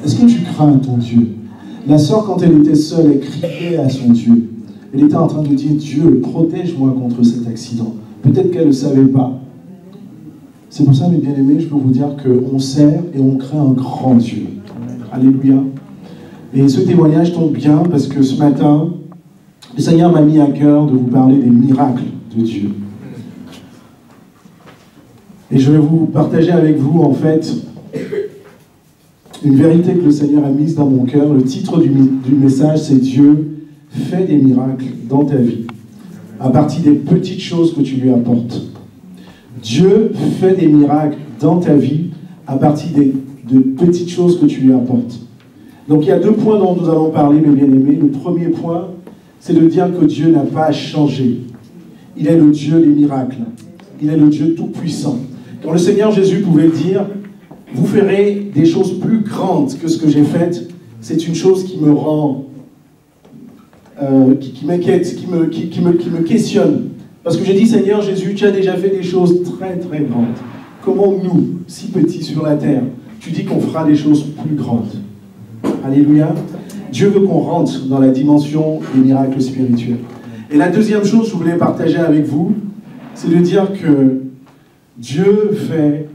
Est-ce que tu crains ton Dieu? La sœur, quand elle était seule, elle criait à son Dieu. Elle était en train de dire, Dieu, protège-moi contre cet accident. Peut-être qu'elle ne le savait pas. C'est pour ça, mes bien-aimés, je peux vous dire qu'on sert et on craint un grand Dieu. Alléluia. Et ce témoignage tombe bien parce que ce matin, le Seigneur m'a mis à cœur de vous parler des miracles de Dieu. Et je vais vous partager avec vous, en fait, une vérité que le Seigneur a mise dans mon cœur. Le titre du message, c'est Dieu fait des miracles dans ta vie, à partir des petites choses que tu lui apportes. Dieu fait des miracles dans ta vie, à partir de petites choses que tu lui apportes. Donc il y a 2 points dont nous allons parler, mes bien-aimés. Le premier point, c'est de dire que Dieu n'a pas changé. Il est le Dieu des miracles. Il est le Dieu tout-puissant. Quand le Seigneur Jésus pouvait dire, vous ferez des choses plus grandes que ce que j'ai fait, c'est une chose qui me rend, qui m'inquiète, qui me questionne. Parce que j'ai dit, Seigneur Jésus, tu as déjà fait des choses très très grandes. Comment nous, si petits sur la terre, tu dis qu'on fera des choses plus grandes? Alléluia. Dieu veut qu'on rentre dans la dimension des miracles spirituels. Et la deuxième chose que je voulais partager avec vous, c'est de dire que Dieu fait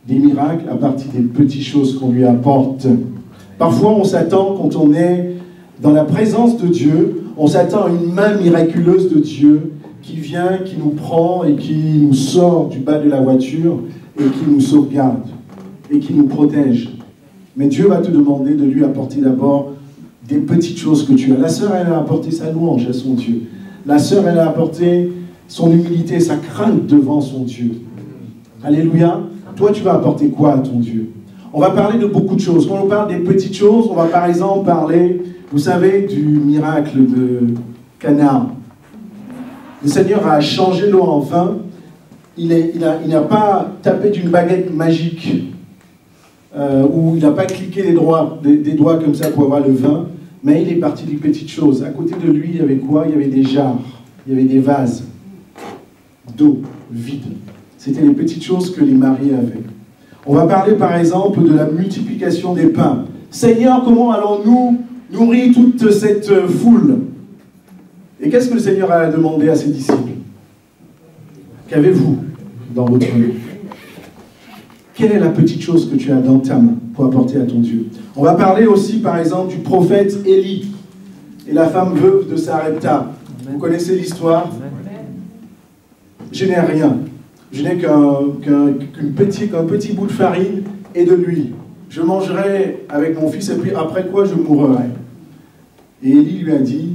des miracles à partir des petites choses qu'on lui apporte. Parfois, on s'attend, quand on est dans la présence de Dieu, on s'attend à une main miraculeuse de Dieu qui vient, qui nous prend et qui nous sort du bas de la voiture et qui nous sauvegarde et qui nous protège. Mais Dieu va te demander de lui apporter d'abord des petites choses que tu as. La sœur, elle a apporté sa louange à son Dieu. La sœur, elle a apporté son humilité, sa crainte devant son Dieu. Alléluia. Toi, tu vas apporter quoi à ton Dieu? On va parler de beaucoup de choses. Quand on parle des petites choses, on va par exemple parler, vous savez, du miracle de Cana. Le Seigneur a changé l'eau en vin. Il n'a pas tapé d'une baguette magique. Où il n'a pas cliqué des doigts comme ça pour avoir le vin, mais il est parti des petites choses. À côté de lui, il y avait quoi? Il y avait des jarres, il y avait des vases d'eau vide. C'était les petites choses que les mariés avaient. On va parler par exemple de la multiplication des pains. Seigneur, comment allons-nous nourrir toute cette foule? Et qu'est-ce que le Seigneur a demandé à ses disciples? Qu'avez-vous dans votre vie? Quelle est la petite chose que tu as dans ta main pour apporter à ton Dieu? On va parler aussi, par exemple, du prophète Élie et la femme veuve de Sarepta. Vous connaissez l'histoire? Je n'ai rien. Je n'ai qu'un petit bout de farine et de l'huile. Je mangerai avec mon fils et puis après quoi je mourrai. Et Élie lui a dit,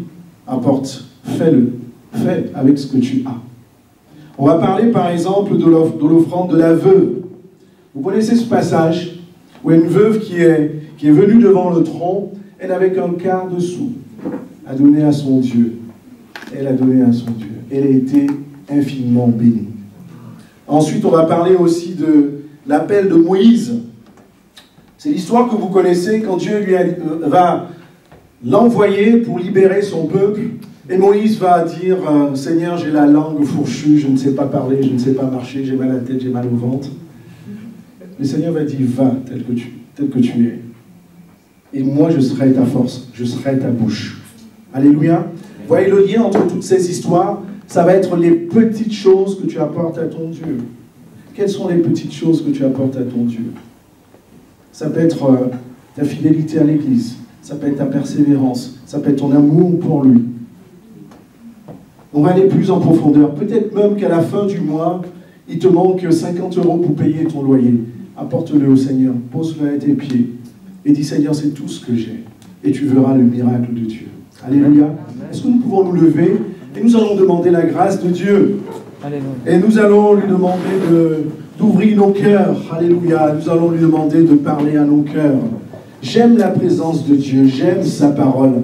apporte, fais-le, fais avec ce que tu as. On va parler, par exemple, de l'offrande de la veuve. Vous connaissez ce passage où une veuve qui est venue devant le trône, elle n'avait qu'un quart de sou à donner à son Dieu. Elle a donné à son Dieu. Elle a été infiniment bénie. Ensuite, on va parler aussi de l'appel de Moïse. C'est l'histoire que vous connaissez quand Dieu va l'envoyer pour libérer son peuple. Et Moïse va dire, Seigneur, j'ai la langue fourchue, je ne sais pas parler, je ne sais pas marcher, j'ai mal à la tête, j'ai mal au ventre. Le Seigneur va dire, va tel que tu es. Et moi, je serai ta force, je serai ta bouche. Alléluia. Vous voyez le lien entre toutes ces histoires? Ça va être les petites choses que tu apportes à ton Dieu. Quelles sont les petites choses que tu apportes à ton Dieu? Ça peut être ta fidélité à l'Église. Ça peut être ta persévérance. Ça peut être ton amour pour lui. On va aller plus en profondeur. Peut-être même qu'à la fin du mois, il te manque 50 € pour payer ton loyer. Apporte-le au Seigneur, pose-le à tes pieds et dis, Seigneur, c'est tout ce que j'ai. Et tu verras le miracle de Dieu. Alléluia. Est-ce que nous pouvons nous lever et nous allons demander la grâce de Dieu? Alléluia. Et nous allons lui demander d'ouvrir nos cœurs. Alléluia. Nous allons lui demander de parler à nos cœurs. J'aime la présence de Dieu, j'aime sa parole.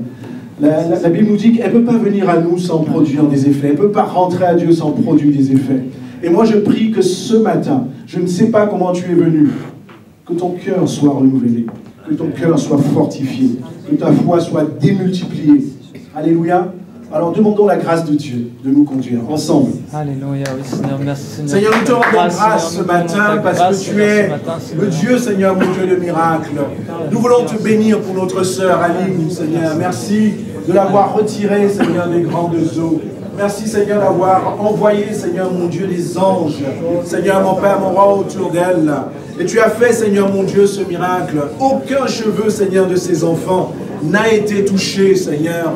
La Bible nous dit qu'elle ne peut pas venir à nous sans produire des effets. Elle ne peut pas rentrer à Dieu sans produire des effets. Et moi, je prie que ce matin, je ne sais pas comment tu es venu, que ton cœur soit renouvelé, que ton cœur soit fortifié, que ta foi soit démultipliée. Alléluia. Alors demandons la grâce de Dieu de nous conduire ensemble. Alléluia, oui Seigneur, merci Seigneur. Seigneur, nous te rendons grâce ce matin parce que tu es le Dieu, Seigneur, mon Dieu de miracles. Nous voulons te bénir pour notre sœur Aline, Seigneur. Merci de l'avoir retirée, Seigneur, des grandes eaux. Merci, Seigneur, d'avoir envoyé, Seigneur, mon Dieu, des anges. Seigneur, mon Père, mon roi, autour d'elle. Et tu as fait, Seigneur, mon Dieu, ce miracle. Aucun cheveu, Seigneur, de ses enfants n'a été touché, Seigneur.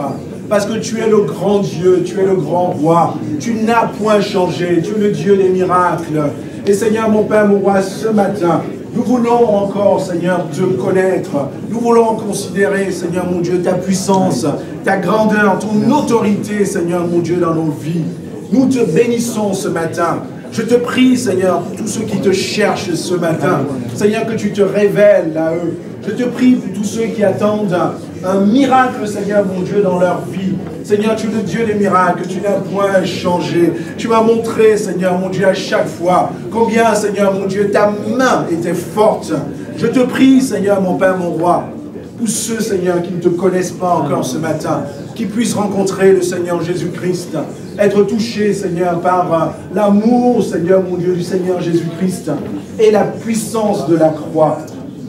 Parce que tu es le grand Dieu, tu es le grand roi. Tu n'as point changé, tu es le Dieu des miracles. Et Seigneur, mon Père, mon roi, ce matin, nous voulons encore, Seigneur, te connaître. Nous voulons considérer, Seigneur, mon Dieu, ta puissance, ta grandeur, ton autorité, Seigneur, mon Dieu, dans nos vies. Nous te bénissons ce matin. Je te prie, Seigneur, pour tous ceux qui te cherchent ce matin, Seigneur, que tu te révèles à eux. Je te prie pour tous ceux qui attendent un miracle, Seigneur, mon Dieu, dans leur vie. Seigneur, tu es le Dieu des miracles, tu n'as point changé. Tu m'as montré, Seigneur, mon Dieu, à chaque fois, combien, Seigneur, mon Dieu, ta main était forte. Je te prie, Seigneur, mon Père, mon roi, pour ceux, Seigneur, qui ne te connaissent pas encore ce matin, qui puissent rencontrer le Seigneur Jésus-Christ, être touchés, Seigneur, par l'amour, Seigneur, mon Dieu, du Seigneur Jésus-Christ et la puissance de la croix.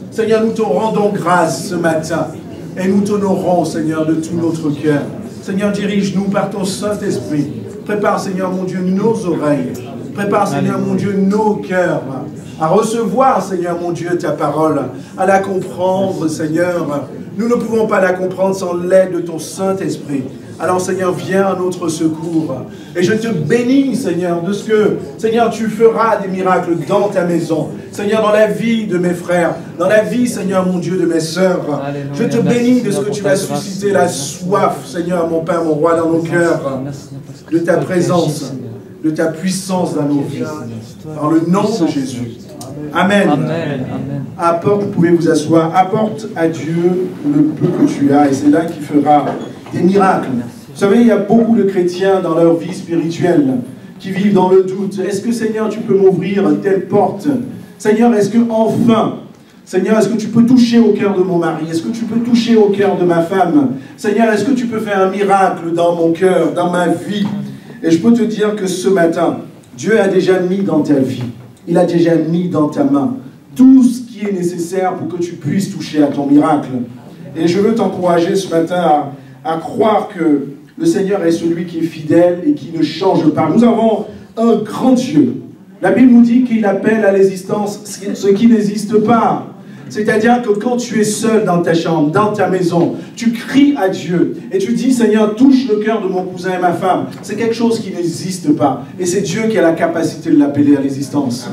Seigneur, nous te rendons grâce ce matin et nous t'honorons, Seigneur, de tout notre cœur. Seigneur, dirige-nous par ton Saint-Esprit. Prépare, Seigneur, mon Dieu, nos oreilles. Prépare, Seigneur, mon Dieu, nos cœurs à recevoir, Seigneur, mon Dieu, ta parole, à la comprendre, Seigneur. Nous ne pouvons pas la comprendre sans l'aide de ton Saint-Esprit. Alors, Seigneur, viens à notre secours. Et je te bénis, Seigneur, de ce que, Seigneur, tu feras des miracles dans ta maison. Seigneur, dans la vie de mes frères, dans la vie, Seigneur, mon Dieu, de mes sœurs. Alléluia. Je te bénis de ce que tu vas susciter la soif, Seigneur, mon Père, mon roi, dans nos cœurs, de ta présence, de ta puissance dans nos vies. Par le nom de Jésus. Amen. Amen. Apporte, vous pouvez vous asseoir, apporte à Dieu le peu que tu as, et c'est là qu'il fera des miracles. Vous savez, il y a beaucoup de chrétiens dans leur vie spirituelle qui vivent dans le doute. Est-ce que, Seigneur, tu peux m'ouvrir telle porte? Seigneur, est-ce que enfin, Seigneur, est-ce que tu peux toucher au cœur de mon mari? Est-ce que tu peux toucher au cœur de ma femme? Seigneur, est-ce que tu peux faire un miracle dans mon cœur, dans ma vie? Et je peux te dire que ce matin, Dieu a déjà mis dans ta vie, il a déjà mis dans ta main tout ce qui est nécessaire pour que tu puisses toucher à ton miracle. Et je veux t'encourager ce matin à croire que le Seigneur est celui qui est fidèle et qui ne change pas. Nous avons un grand Dieu. La Bible nous dit qu'il appelle à l'existence ce qui n'existe pas. C'est-à-dire que quand tu es seul dans ta chambre, dans ta maison, tu cries à Dieu et tu dis, Seigneur, touche le cœur de mon cousin et ma femme. C'est quelque chose qui n'existe pas. Et c'est Dieu qui a la capacité de l'appeler à l'existence.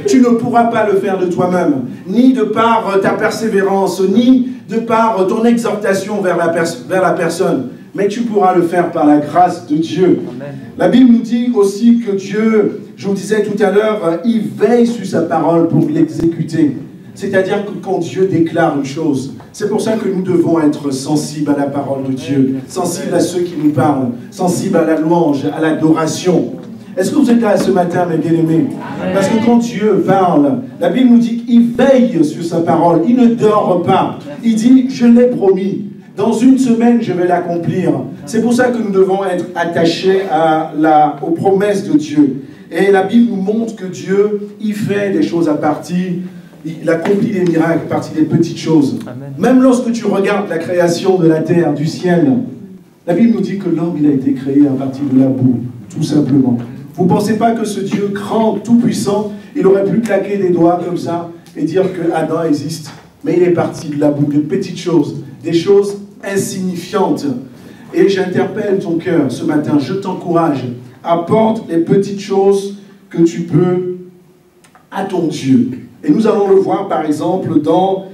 Tu ne pourras pas le faire de toi-même, ni de par ta persévérance, ni de par ton exhortation vers la personne. Mais tu pourras le faire par la grâce de Dieu. Amen. La Bible nous dit aussi que Dieu, je vous disais tout à l'heure, il veille sur sa parole pour l'exécuter. C'est-à-dire que quand Dieu déclare une chose, c'est pour ça que nous devons être sensibles à la parole de Dieu, sensibles à ceux qui nous parlent, sensibles à la louange, à l'adoration. Est-ce que vous êtes là ce matin, mes bien-aimés? Parce que quand Dieu parle, la Bible nous dit qu'il veille sur sa parole, il ne dort pas. Il dit, je l'ai promis. Dans une semaine, je vais l'accomplir. C'est pour ça que nous devons être attachés aux promesses de Dieu. Et la Bible nous montre que Dieu, il fait des choses à partir, il accomplit des miracles à partir des petites choses. Amen. Même lorsque tu regardes la création de la terre, du ciel, la Bible nous dit que l'homme, il a été créé à partir de la boue, tout simplement. Vous ne pensez pas que ce Dieu grand, tout-puissant, il aurait pu claquer des doigts comme ça et dire que Adam existe. Mais il est parti de la boue, de petites choses, des choses insignifiantes. Et j'interpelle ton cœur ce matin, je t'encourage, apporte les petites choses que tu peux à ton Dieu. Et nous allons le voir par exemple dans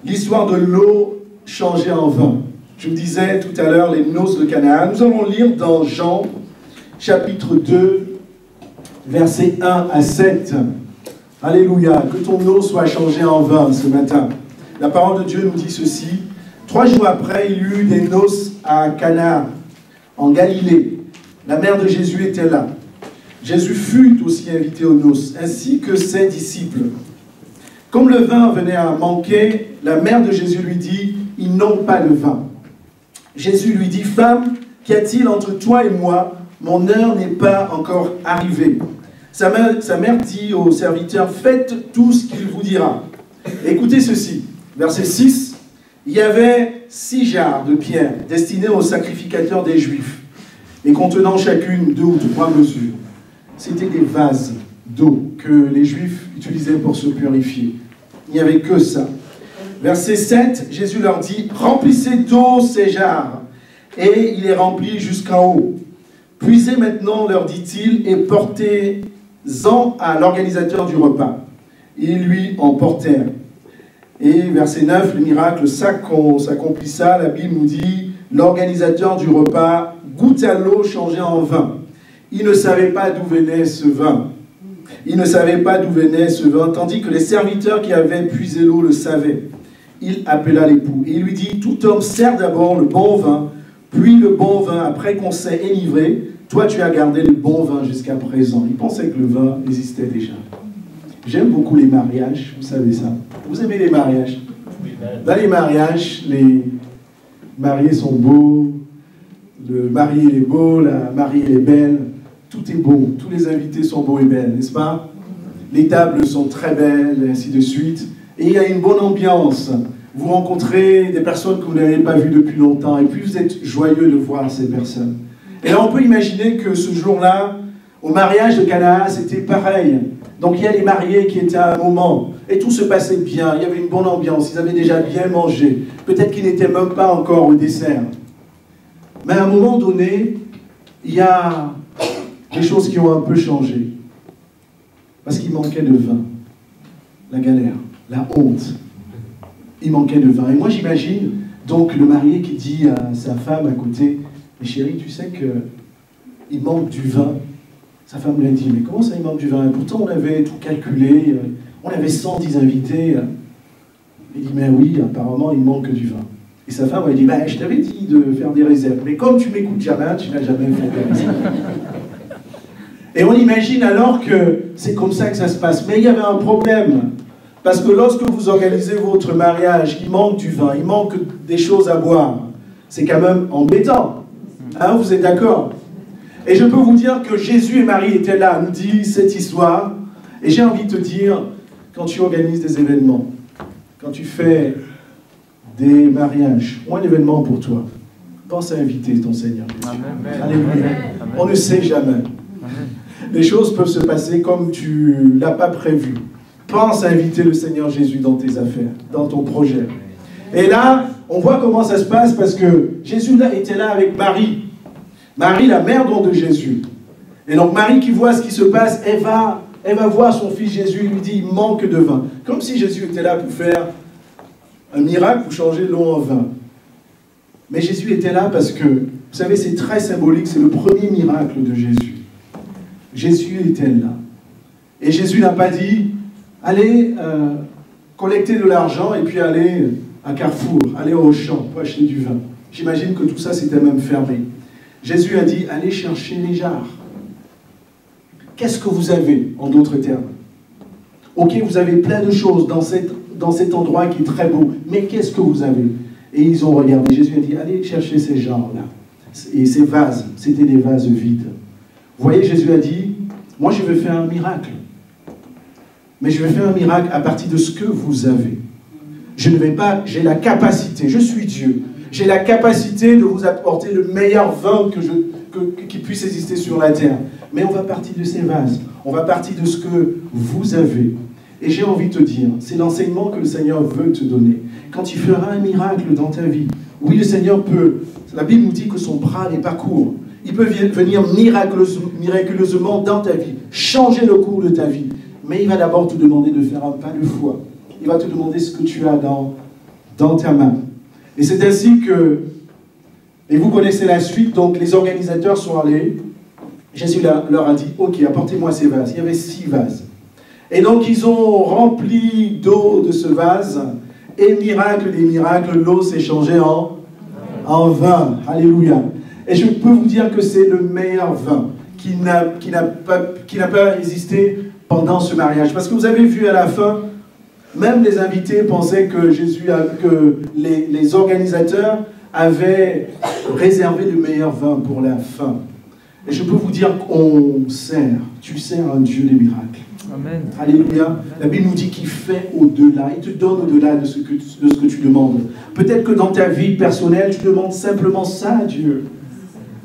l'histoire de l'eau changée en vin. Je vous disais tout à l'heure les noces de Canaan. Nous allons lire dans Jean chapitre 2, versets 1 à 7. Alléluia, que ton eau soit changée en vin ce matin. La parole de Dieu nous dit ceci. 3 jours après, il y eut des noces à Cana, en Galilée. La mère de Jésus était là. Jésus fut aussi invité aux noces, ainsi que ses disciples. Comme le vin venait à manquer, la mère de Jésus lui dit, ils n'ont pas de vin. Jésus lui dit, femme, Qu'y a-t-il entre toi et moi? Mon heure n'est pas encore arrivée. Sa mère dit aux serviteurs, faites tout ce qu'il vous dira. Écoutez ceci, verset 6, il y avait 6 jarres de pierre destinées aux sacrificateurs des Juifs, et contenant chacune 2 ou 3 mesures. C'était des vases d'eau que les Juifs utilisaient pour se purifier. Il n'y avait que ça. Verset 7, Jésus leur dit, remplissez d'eau ces jarres. Et il les remplit jusqu'en haut. Puisez maintenant, leur dit-il, et portez-en à l'organisateur du repas. Ils lui en portèrent. Et verset 9, le miracle s'accomplissa. La Bible nous dit, l'organisateur du repas goûta l'eau changée en vin. Il ne savait pas d'où venait ce vin. Il ne savait pas d'où venait ce vin, tandis que les serviteurs qui avaient puisé l'eau le savaient. Il appela l'époux et il lui dit, tout homme sert d'abord le bon vin, puis le bon vin après qu'on s'est enivré. Toi, tu as gardé le bon vin jusqu'à présent. Il pensait que le vin existait déjà. J'aime beaucoup les mariages, vous savez ça. Vous aimez les mariages? Dans les mariages, les mariés sont beaux, le marié est beau, la mariée est belle, tout est beau, tous les invités sont beaux et belles, n'est-ce pas? Les tables sont très belles, et ainsi de suite. Et il y a une bonne ambiance. Vous rencontrez des personnes que vous n'avez pas vues depuis longtemps, et puis vous êtes joyeux de voir ces personnes. Et là, on peut imaginer que ce jour-là, au mariage de Cana, c'était pareil. Donc il y a les mariés qui étaient à un moment, et tout se passait bien, il y avait une bonne ambiance, ils avaient déjà bien mangé. Peut-être qu'ils n'étaient même pas encore au dessert. Mais à un moment donné, il y a des choses qui ont un peu changé. Parce qu'il manquait de vin. La galère, la honte. Il manquait de vin. Et moi j'imagine donc le marié qui dit à sa femme à côté, mais chérie, tu sais qu'il manque du vin. Sa femme lui a dit, mais comment ça il manque du vin? Et pourtant on avait tout calculé, on avait 110 invités. Il dit, mais oui, apparemment il manque du vin. Et sa femme lui a dit, bah, je t'avais dit de faire des réserves, mais comme tu m'écoutes jamais, tu n'as jamais fait des réserves. Et on imagine alors que c'est comme ça que ça se passe. Mais il y avait un problème. Parce que lorsque vous organisez votre mariage, il manque du vin, il manque des choses à boire. C'est quand même embêtant. Hein, vous êtes d'accord? Et je peux vous dire que Jésus et Marie étaient là, nous dit cette histoire. Et j'ai envie de te dire, quand tu organises des événements, quand tu fais des mariages, ou un événement pour toi, pense à inviter ton Seigneur Jésus. Alléluia. On ne sait jamais. Les choses peuvent se passer comme tu ne l'as pas prévu. Pense à inviter le Seigneur Jésus dans tes affaires, dans ton projet. Et là, on voit comment ça se passe parce que Jésus là, était là avec Marie. Marie, la mère donc de Jésus. Et donc Marie qui voit ce qui se passe, elle va voir son fils Jésus, il lui dit, il manque de vin. Comme si Jésus était là pour faire un miracle, pour changer l'eau en vin. Mais Jésus était là parce que, vous savez, c'est très symbolique, c'est le premier miracle de Jésus. Jésus était là. Et Jésus n'a pas dit, allez collecter de l'argent et puis aller à Carrefour, aller au champ pour acheter du vin. J'imagine que tout ça c'était même fermé. Jésus a dit, allez chercher les jarres. Qu'est-ce que vous avez, en d'autres termes? Ok, vous avez plein de choses dans cet endroit qui est très beau, mais qu'est-ce que vous avez? Et ils ont regardé. Jésus a dit, allez chercher ces jarres-là. Et ces vases, c'était des vases vides. Vous voyez, Jésus a dit, moi je vais faire un miracle. Mais je vais faire un miracle à partir de ce que vous avez. Je ne vais pas, j'ai la capacité, je suis Dieu. J'ai la capacité de vous apporter le meilleur vin qui puisse exister sur la terre. Mais on va partir de ces vases. On va partir de ce que vous avez. Et j'ai envie de te dire, c'est l'enseignement que le Seigneur veut te donner. Quand tu feras un miracle dans ta vie, oui, le Seigneur peut. La Bible nous dit que son bras n'est pas court. Il peut venir miraculeusement dans ta vie, changer le cours de ta vie. Mais il va d'abord te demander de faire un pas de foi. Il va te demander ce que tu as dans ta main. Et c'est ainsi que, et vous connaissez la suite, donc les organisateurs sont allés, Jésus leur a dit, ok, apportez-moi ces vases. Il y avait 6 vases. Et donc ils ont rempli d'eau de ce vase, et miracle des miracles, l'eau s'est changée en vin. Alléluia. Et je peux vous dire que c'est le meilleur vin qui n'a pas existé pendant ce mariage. Parce que vous avez vu à la fin, même les invités pensaient que les organisateurs avait réservé le meilleur vin pour la fin. Et je peux vous dire qu'on sert, tu sers un Dieu des miracles. Amen. Alléluia. La Bible nous dit qu'il fait au-delà, il te donne au-delà de ce que tu demandes. Peut-être que dans ta vie personnelle, tu demandes simplement ça à Dieu.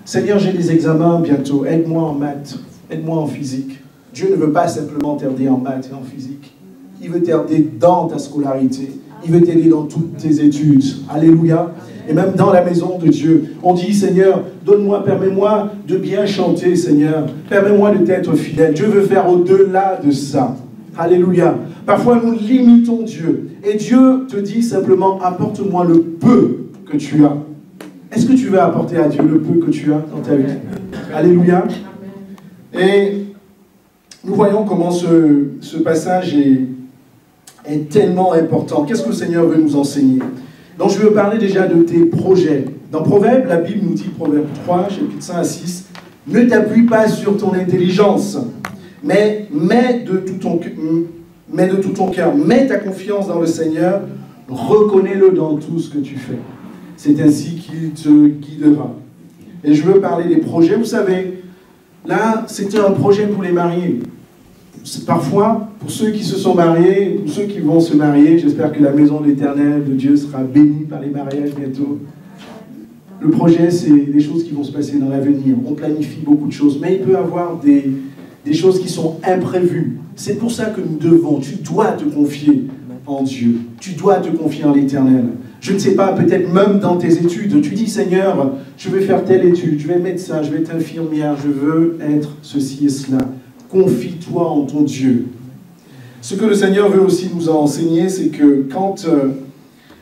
Seigneur, j'ai des examens bientôt, aide-moi en maths, aide-moi en physique. Dieu ne veut pas simplement t'aider en maths et en physique. Il veut t'aider dans ta scolarité. Il veut t'aider dans toutes tes études. Alléluia. Et même dans la maison de Dieu, on dit, Seigneur, donne-moi, permets-moi de bien chanter, Seigneur. Permets-moi de t'être fidèle. Dieu veut faire au-delà de ça. Alléluia. Parfois, nous limitons Dieu. Et Dieu te dit simplement, apporte-moi le peu que tu as. Est-ce que tu veux apporter à Dieu le peu que tu as dans ta vie? Alléluia. Et nous voyons comment ce passage est tellement important. Qu'est-ce que le Seigneur veut nous enseigner? Donc je veux parler déjà de tes projets. Dans Proverbes, la Bible nous dit, Proverbe 3, chapitre 5 à 6, « Ne t'appuie pas sur ton intelligence, mais de tout ton cœur. Mets ta confiance dans le Seigneur, reconnais-le dans tout ce que tu fais. C'est ainsi qu'il te guidera. » Et je veux parler des projets. Vous savez, là, c'était un projet pour les mariés. Parfois, pour ceux qui se sont mariés, ou ceux qui vont se marier, j'espère que la maison de l'Éternel de Dieu sera bénie par les mariages bientôt. Le projet, c'est des choses qui vont se passer dans l'avenir. On planifie beaucoup de choses, mais il peut y avoir des choses qui sont imprévues. C'est pour ça que tu dois te confier en Dieu. Tu dois te confier en l'Éternel. Je ne sais pas, peut-être même dans tes études, tu dis, Seigneur, je vais faire telle étude, je vais être médecin, je vais être infirmière, je veux être ceci et cela. Confie-toi en ton Dieu. Ce que le Seigneur veut aussi nous enseigner, c'est que quand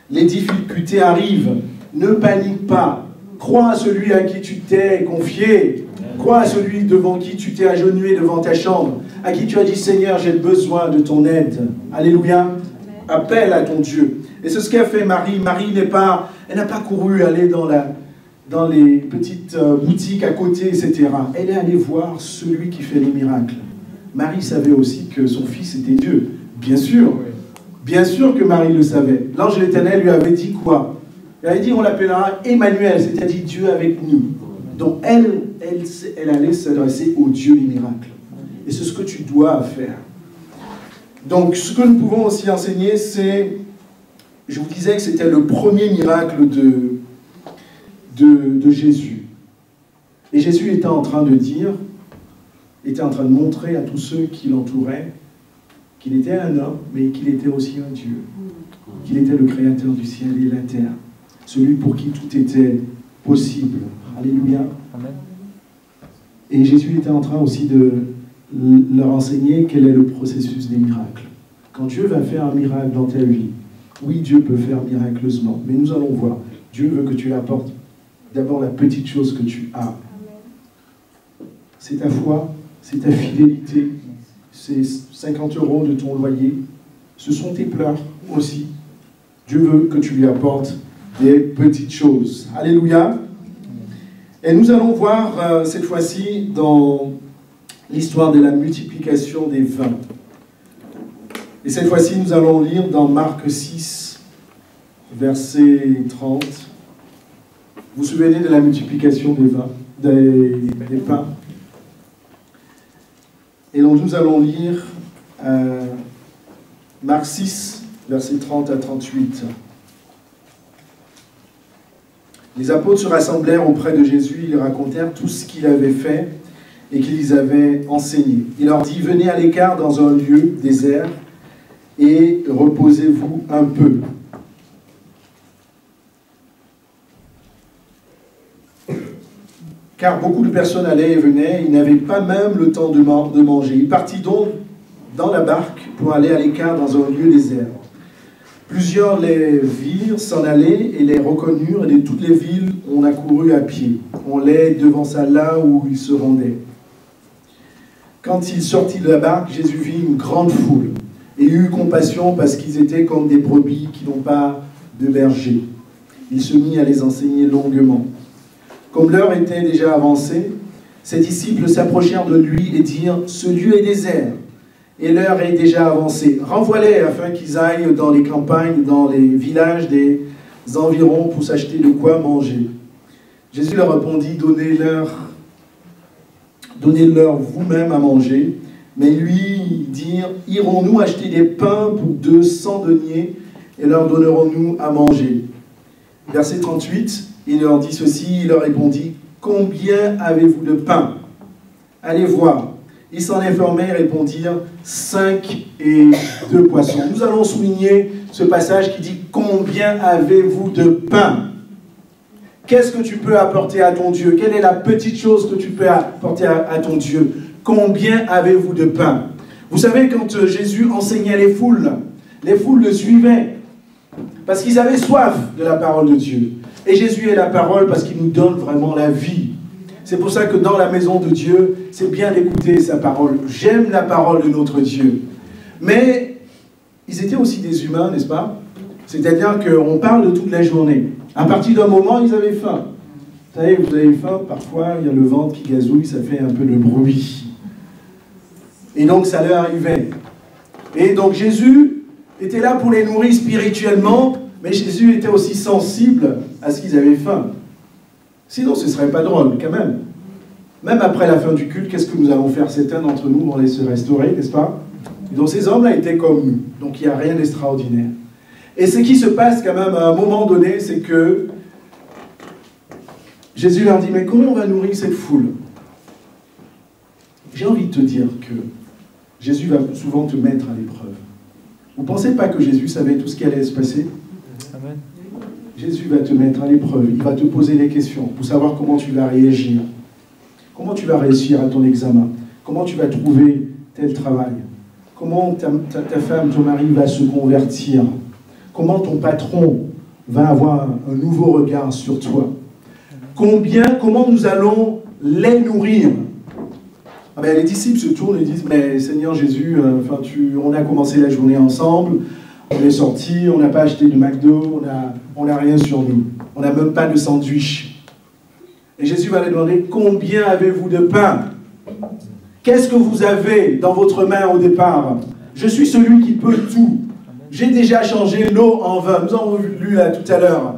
les difficultés arrivent, ne panique pas. Crois à celui à qui tu t'es confié. Crois à celui devant qui tu t'es agenouillé devant ta chambre, à qui tu as dit, Seigneur, j'ai besoin de ton aide. Alléluia. Appelle à ton Dieu. Et c'est ce qu'a fait Marie. Marie n'a pas couru aller dans les petites boutiques à côté, etc. Elle est allée voir celui qui fait les miracles. Marie savait aussi que son fils était Dieu. Bien sûr. Bien sûr que Marie le savait. L'ange de l'Éternel lui avait dit quoi? Il avait dit, on l'appellera Emmanuel, c'est-à-dire Dieu avec nous. Donc elle allait s'adresser au Dieu des miracles. Et c'est ce que tu dois faire. Donc ce que nous pouvons aussi enseigner, c'est, je vous disais que c'était le premier miracle de Jésus. Et Jésus était en train de dire, était en train de montrer à tous ceux qui l'entouraient qu'il était un homme, mais qu'il était aussi un Dieu. Qu'il était le créateur du ciel et de la terre. Celui pour qui tout était possible. Alléluia. Amen. Et Jésus était en train aussi de leur enseigner quel est le processus des miracles. Quand Dieu va faire un miracle dans ta vie, oui, Dieu peut faire miraculeusement, mais nous allons voir. Dieu veut que tu apportes d'abord la petite chose que tu as. C'est ta foi, c'est ta fidélité, c'est 50 € de ton loyer, ce sont tes pleurs aussi. Dieu veut que tu lui apportes des petites choses. Alléluia. Et nous allons voir cette fois-ci dans l'histoire de la multiplication des vins. Et cette fois-ci, nous allons lire dans Marc 6, verset 30. Vous vous souvenez de la multiplication des vins, des pains? Et donc nous allons lire Marc 6, verset 30 à 38. Les apôtres se rassemblèrent auprès de Jésus, ils lui racontèrent tout ce qu'il avait fait et qu'ils avaient enseigné. Il leur dit, venez à l'écart dans un lieu désert et reposez-vous un peu. Car beaucoup de personnes allaient et venaient, ils n'avaient pas même le temps de manger. Il partit donc dans la barque pour aller à l'écart dans un lieu désert. Plusieurs les virent s'en aller et les reconnurent, et de toutes les villes, on accourut à pied. On les devança là où ils se rendaient. Quand il sortit de la barque, Jésus vit une grande foule et eut compassion parce qu'ils étaient comme des brebis qui n'ont pas de berger. Il se mit à les enseigner longuement. Comme l'heure était déjà avancée, ses disciples s'approchèrent de lui et dirent « Ce lieu est désert, et l'heure est déjà avancée. Renvoie-les afin qu'ils aillent dans les campagnes, dans les villages des environs pour s'acheter de quoi manger. Jésus leur répondit, donnez-leur vous-même à manger. Mais lui dirent, irons-nous acheter des pains pour 200 deniers et leur donnerons-nous à manger? Verset 38, il leur dit ceci, il leur répondit, combien avez-vous de pain? Allez voir. Ils s'en informèrent et répondirent, 5 et 2 poissons. Nous allons souligner ce passage qui dit, combien avez-vous de pain? Qu'est-ce que tu peux apporter à ton Dieu? Quelle est la petite chose que tu peux apporter à ton Dieu? Combien avez-vous de pain? Vous savez, quand Jésus enseignait les foules le suivaient parce qu'ils avaient soif de la parole de Dieu. Et Jésus est la parole parce qu'il nous donne vraiment la vie. C'est pour ça que dans la maison de Dieu, c'est bien d'écouter sa parole. J'aime la parole de notre Dieu. Mais ils étaient aussi des humains, n'est-ce pas? C'est-à-dire qu'on parle de toute la journée. À partir d'un moment, ils avaient faim. Vous savez, vous avez faim, parfois, il y a le ventre qui gazouille, ça fait un peu de bruit. Et donc, ça leur arrivait. Et donc, Jésus était là pour les nourrir spirituellement, mais Jésus était aussi sensible à ce qu'ils avaient faim. Sinon, ce ne serait pas drôle, quand même. Même après la fin du culte, qu'est-ce que nous allons faire? Certains d'entre nous vont aller se restaurer, n'est-ce pas? Et donc, ces hommes-là étaient comme nous. Donc, il n'y a rien d'extraordinaire. Et ce qui se passe quand même à un moment donné, c'est que Jésus leur dit, mais comment on va nourrir cette foule? J'ai envie de te dire que Jésus va souvent te mettre à l'épreuve. Vous ne pensez pas que Jésus savait tout ce qui allait se passer? Amen. Jésus va te mettre à l'épreuve, il va te poser des questions pour savoir comment tu vas réagir. Comment tu vas réussir à ton examen? Comment tu vas trouver tel travail? Comment ta femme, ton mari va se convertir? Comment ton patron va avoir un nouveau regard sur toi? Comment nous allons les nourrir? Ah ben, les disciples se tournent et disent, mais Seigneur Jésus, on a commencé la journée ensemble, on est sortis, on n'a pas acheté de McDo, on n'a rien sur nous. On n'a même pas de sandwich. Et Jésus va leur demander, combien avez-vous de pain? Qu'est-ce que vous avez dans votre main au départ? Je suis celui qui peut tout. J'ai déjà changé l'eau en vin. Nous avons lu là tout à l'heure.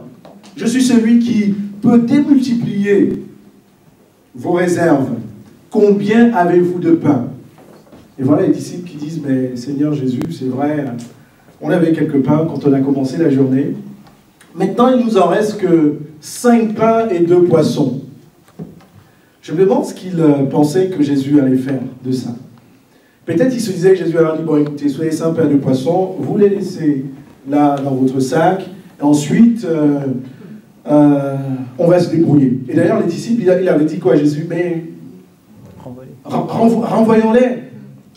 Je suis celui qui peut démultiplier vos réserves. Combien avez-vous de pain? Et voilà les disciples qui disent, mais Seigneur Jésus, c'est vrai, on avait quelques pains quand on a commencé la journée. Maintenant, il nous en reste que 5 pains et 2 poissons. Je me demande ce qu'ils pensaient que Jésus allait faire de ça. Peut-être qu'il se disait, Jésus a dit, bon écoutez, soyez 5 pains et 2 poissons, vous les laissez là dans votre sac, et ensuite, on va se débrouiller. Et d'ailleurs, les disciples, il avait dit quoi à Jésus? Mais renvoyons-les.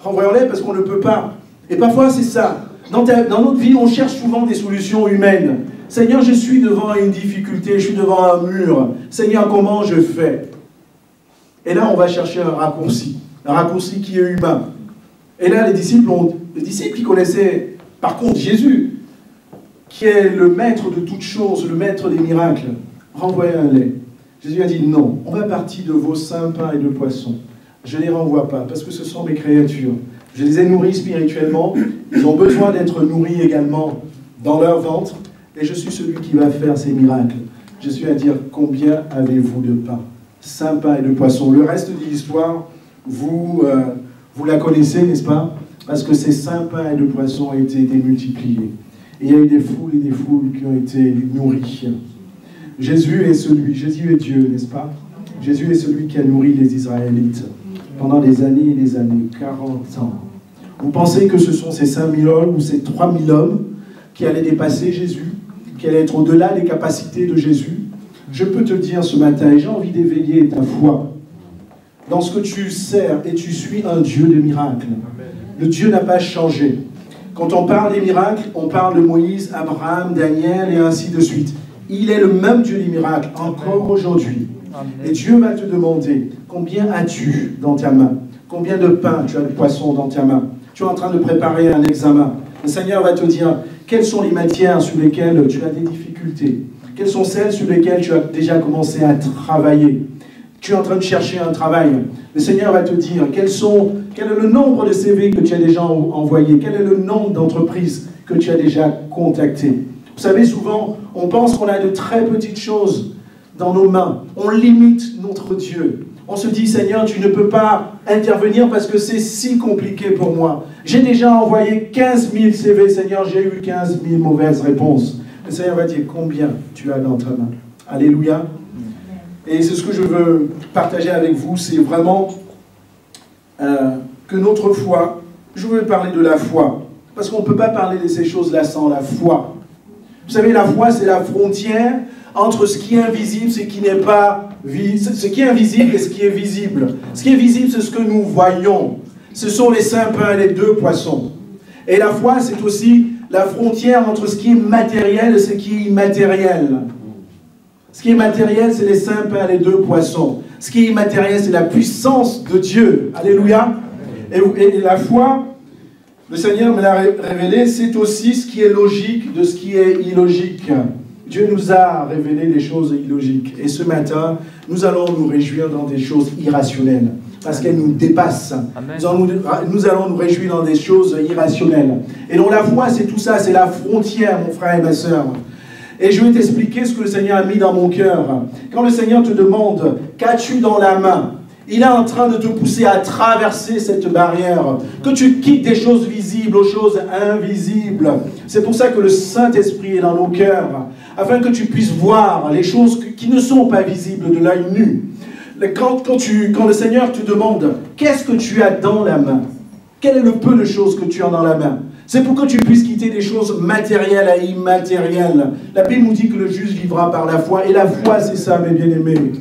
Renvoyons-les parce qu'on ne peut pas. Et parfois, c'est ça. Dans notre vie, on cherche souvent des solutions humaines. Seigneur, je suis devant une difficulté, je suis devant un mur. Seigneur, comment je fais? Et là, on va chercher un raccourci qui est humain. Et là, les disciples, ils connaissaient, par contre, Jésus, qui est le maître de toutes choses, le maître des miracles. Renvoyez-les. Jésus a dit, non, on va partir de vos 5 pains et 2 poissons. Je ne les renvoie pas, parce que ce sont mes créatures. Je les ai nourris spirituellement. Ils ont besoin d'être nourris également dans leur ventre. Et je suis celui qui va faire ces miracles. Jésus a dit, combien avez-vous de pain? 5 pains et 2 poissons. Le reste de l'histoire, vous la connaissez, n'est-ce pas? Parce que ces 5 pains et 2 poissons ont été démultipliés. Et il y a eu des foules et des foules qui ont été nourries. Jésus est Dieu, n'est-ce pas? Jésus est celui qui a nourri les Israélites pendant des années et des années, 40 ans. Vous pensez que ce sont ces 5000 hommes ou ces 3000 hommes qui allaient dépasser Jésus, qui allaient être au-delà des capacités de Jésus? Je peux te dire ce matin, et j'ai envie d'éveiller ta foi dans ce que tu sers et tu suis un Dieu de miracles. Le Dieu n'a pas changé. Quand on parle des miracles, on parle de Moïse, Abraham, Daniel et ainsi de suite. Il est le même Dieu des miracles, encore aujourd'hui. Et Dieu va te demander, combien as-tu dans ta main? Combien de pain tu as de poisson dans ta main? Tu es en train de préparer un examen. Le Seigneur va te dire, quelles sont les matières sur lesquelles tu as des difficultés? Quelles sont celles sur lesquelles tu as déjà commencé à travailler? Tu es en train de chercher un travail. Le Seigneur va te dire, quel est le nombre de CV que tu as déjà envoyé? Quel est le nombre d'entreprises que tu as déjà contactées? Vous Vous savez, souvent, on pense qu'on a de très petites choses dans nos mains. On limite notre Dieu. On se dit, Seigneur, tu ne peux pas intervenir parce que c'est si compliqué pour moi. J'ai déjà envoyé 15 000 CV, Seigneur, j'ai eu 15 000 mauvaises réponses. Le Seigneur va dire, combien tu as dans ta main? Alléluia. Et c'est ce que je veux partager avec vous, c'est vraiment que notre foi, je veux parler de la foi, parce qu'on ne peut pas parler de ces choses-là sans la foi. Vous savez, la foi, c'est la frontière entre ce qui est invisible, ce qui n'est pas ce qui est invisible et ce qui est visible. Ce qui est visible, c'est ce que nous voyons. Ce sont les 5 pains et les 2 poissons. Et la foi, c'est aussi la frontière entre ce qui est matériel et ce qui est immatériel. Ce qui est matériel, c'est les 5 pains et les 2 poissons. Ce qui est immatériel, c'est la puissance de Dieu. Alléluia. Et la foi, le Seigneur me l'a révélé, c'est aussi ce qui est logique de ce qui est illogique. Dieu nous a révélé des choses illogiques. Et ce matin, nous allons nous réjouir dans des choses irrationnelles. Parce qu'elles nous dépassent. Nous allons nous réjouir dans des choses irrationnelles. Et donc la foi, c'est tout ça. C'est la frontière, mon frère et ma soeur. Et je vais t'expliquer ce que le Seigneur a mis dans mon cœur. Quand le Seigneur te demande, qu'as-tu dans la main? Il est en train de te pousser à traverser cette barrière. Que tu quittes des choses visibles aux choses invisibles. C'est pour ça que le Saint-Esprit est dans nos cœurs. Afin que tu puisses voir les choses qui ne sont pas visibles de l'œil nu. Quand le Seigneur te demande, qu'est-ce que tu as dans la main? Quel est le peu de choses que tu as dans la main? C'est pour que tu puisses quitter des choses matérielles à immatérielles. La Bible nous dit que le juste vivra par la foi. Et la foi, c'est ça, mes bien-aimés.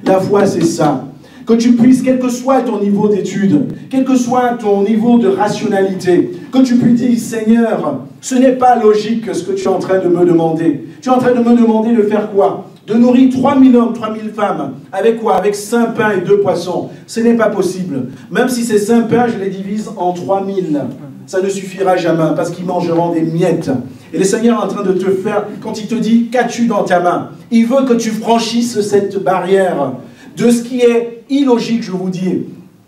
La foi, c'est ça. Que tu puisses, quel que soit ton niveau d'études, quel que soit ton niveau de rationalité, que tu puisses dire, Seigneur, ce n'est pas logique ce que tu es en train de me demander. Tu es en train de me demander de faire quoi? De nourrir 3000 hommes, 3000 femmes. Avec quoi? Avec 5 pains et 2 poissons. Ce n'est pas possible. Même si ces 5 pains, je les divise en 3000. Ça ne suffira jamais parce qu'ils mangeront des miettes. Et le Seigneur est en train de te faire, quand il te dit, qu'as-tu dans ta main? Il veut que tu franchisses cette barrière de ce qui est illogique, je vous dis,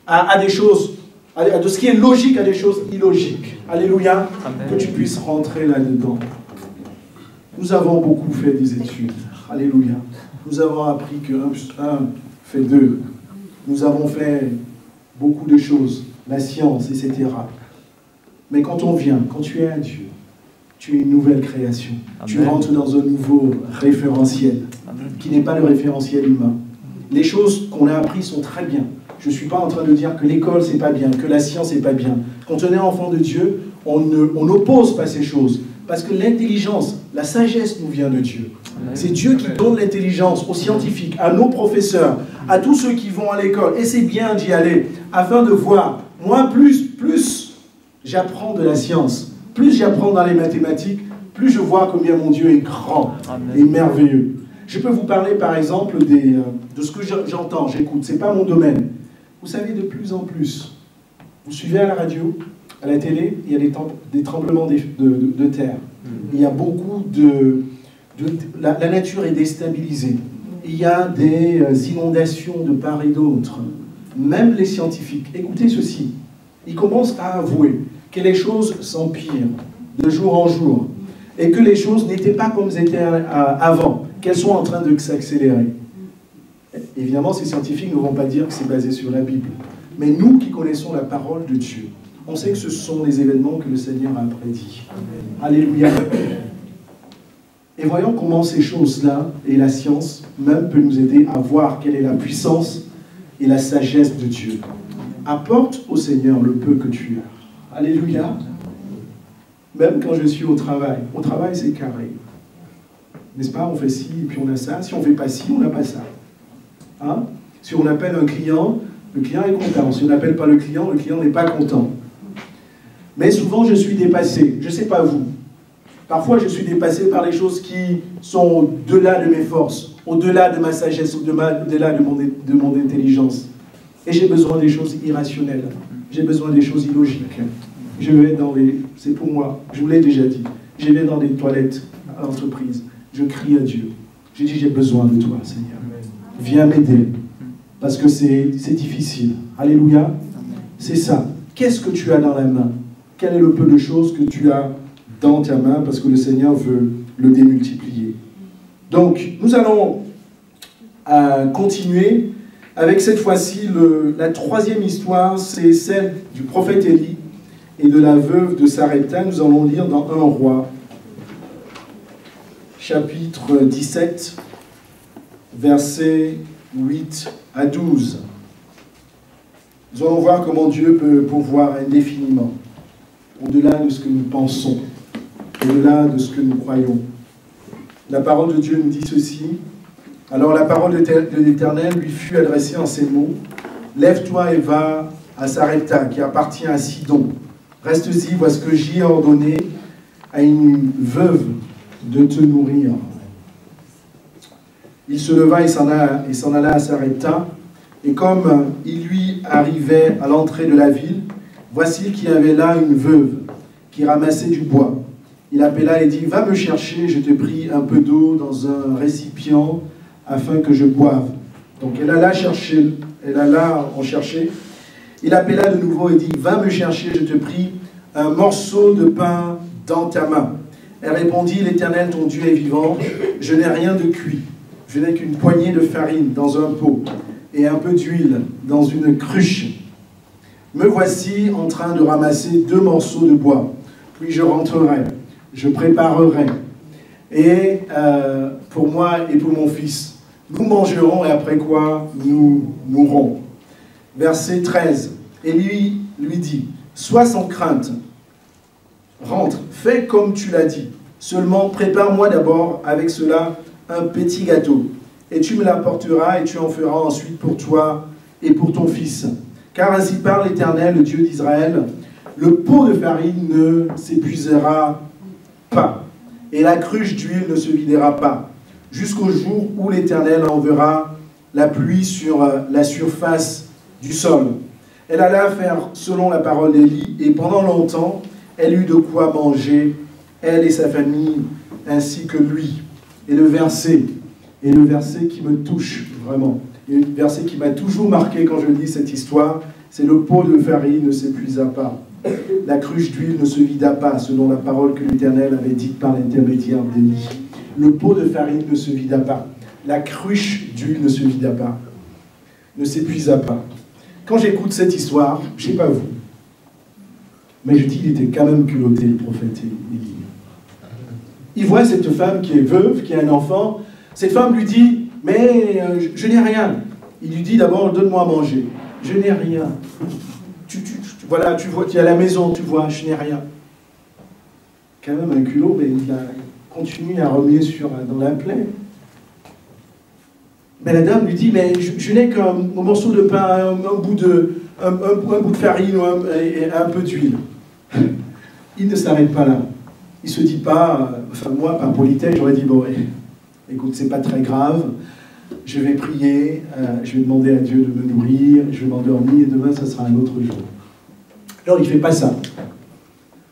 à des choses, de ce qui est logique à des choses illogiques. Alléluia. Amen. Que tu puisses rentrer là-dedans. Nous avons beaucoup fait des études. Alléluia. Nous avons appris que 1 plus 1 fait 2. Nous avons fait beaucoup de choses, la science, etc. Mais quand on vient, quand tu es un Dieu, tu es une nouvelle création. Amen. Tu rentres dans un nouveau référentiel, Amen. Qui n'est pas le référentiel humain. Les choses qu'on a apprises sont très bien. Je ne suis pas en train de dire que l'école, c'est pas bien, que la science, c'est pas bien. Quand on est enfant de Dieu, on n'oppose pas ces choses. Parce que l'intelligence, la sagesse nous vient de Dieu. C'est Dieu qui donne l'intelligence aux scientifiques, à nos professeurs, à tous ceux qui vont à l'école. Et c'est bien d'y aller, afin de voir. Moi, plus j'apprends de la science, plus j'apprends dans les mathématiques, plus je vois combien mon Dieu est grand et merveilleux. Je peux vous parler, par exemple, de ce que j'entends, j'écoute. Ce n'est pas mon domaine. Vous savez, de plus en plus, vous suivez à la radio, à la télé, il y a des tremblements de terre. Il y a beaucoup la nature est déstabilisée. Il y a des inondations de part et d'autre. Même les scientifiques, écoutez ceci, ils commencent à avouer que les choses s'empirent de jour en jour et que les choses n'étaient pas comme elles étaient avant, qu'elles sont en train de s'accélérer. Évidemment, ces scientifiques ne vont pas dire que c'est basé sur la Bible. Mais nous qui connaissons la parole de Dieu, on sait que ce sont les événements que le Seigneur a prédits. Alléluia. Et voyons comment ces choses-là, et la science même, peut nous aider à voir quelle est la puissance et la sagesse de Dieu. Apporte au Seigneur le peu que tu as. Alléluia. Même quand je suis au travail c'est carré. N'est-ce pas? On fait ci, et puis on a ça. Si on ne fait pas ci, on n'a pas ça. Hein? Si on appelle un client, le client est content. Si on n'appelle pas le client n'est pas content. Mais souvent, je suis dépassé. Je ne sais pas vous. Parfois, je suis dépassé par les choses qui sont au-delà de mes forces, au-delà de ma sagesse, au-delà de mon intelligence. Et j'ai besoin des choses irrationnelles. J'ai besoin des choses illogiques. Je vais dans les... C'est pour moi. Je vous l'ai déjà dit. Je vais dans les toilettes à l'entreprise. Je crie à Dieu. Je dis, j'ai besoin de toi, Seigneur. Viens m'aider. Parce que c'est difficile. Alléluia. C'est ça. Qu'est-ce que tu as dans la main? Quel est le peu de choses que tu as dans ta main? Parce que le Seigneur veut le démultiplier. Donc, nous allons continuer avec cette fois-ci la troisième histoire, c'est celle du prophète Élie et de la veuve de Sarepta. Nous allons lire dans 1 Roi, chapitre 17, versets 8 à 12. Nous allons voir comment Dieu peut pourvoir indéfiniment, au-delà de ce que nous pensons, au-delà de ce que nous croyons. La parole de Dieu nous dit ceci. Alors la parole de l'Éternel lui fut adressée en ces mots. « Lève-toi et va à Sarepta, qui appartient à Sidon. Reste-y, voici que j'y ai ordonné à une veuve de te nourrir. » Il se leva et s'en alla à Sarepta. Et comme il lui arrivait à l'entrée de la ville, voici qu'il y avait là une veuve qui ramassait du bois. Il appela et dit, « Va me chercher, je te prie, un peu d'eau dans un récipient afin que je boive. » Donc elle alla en chercher. Il appela de nouveau et dit, « Va me chercher, je te prie, un morceau de pain dans ta main. » Elle répondit, « L'Éternel, ton Dieu est vivant, je n'ai rien de cuit. Je n'ai qu'une poignée de farine dans un pot et un peu d'huile dans une cruche. Me voici en train de ramasser 2 morceaux de bois. Puis je rentrerai, je préparerai. Et pour moi et pour mon fils, nous mangerons et après quoi nous mourrons. » Verset 13. Et lui dit, « Sois sans crainte, rentre, fais comme tu l'as dit. Seulement prépare-moi d'abord avec cela un petit gâteau. Et tu me l'apporteras et tu en feras ensuite pour toi et pour ton fils. Car ainsi parle l'Éternel, le Dieu d'Israël, le pot de farine ne s'épuisera pas, et la cruche d'huile ne se videra pas, jusqu'au jour où l'Éternel enverra la pluie sur la surface du sol. » Elle alla faire selon la parole d'Élie, et pendant longtemps, elle eut de quoi manger, elle et sa famille, ainsi que lui. Et le verset qui me touche vraiment, et le verset qui m'a toujours marqué quand je lis cette histoire, c'est « Le pot de farine ne s'épuisa pas, la cruche d'huile ne se vida pas, selon la parole que l'Éternel avait dite par l'intermédiaire d'Élie. » Le pot de farine ne se vida pas, la cruche d'huile ne se vida pas, ne s'épuisa pas. Quand j'écoute cette histoire, je ne sais pas vous, mais je dis qu'il était quand même culotté, le prophète Élie. Il voit cette femme qui est veuve, qui a un enfant. Cette femme lui dit, « Mais je n'ai rien. » Il lui dit d'abord, « Donne-moi à manger. » « Je n'ai rien. Voilà, tu vois, tu es à la maison, tu vois, je n'ai rien. » Quand même un culot, mais il a continué à remuer dans la plaie. Mais la dame lui dit, « Mais je n'ai qu'un morceau de pain, un bout de farine et un peu d'huile. » Il ne s'arrête pas là. Il ne se dit pas, enfin moi, par politesse, j'aurais dit, bon, écoute, c'est pas très grave, je vais prier, je vais demander à Dieu de me nourrir, je vais m'endormir, et demain, ça sera un autre jour. Alors, il ne fait pas ça.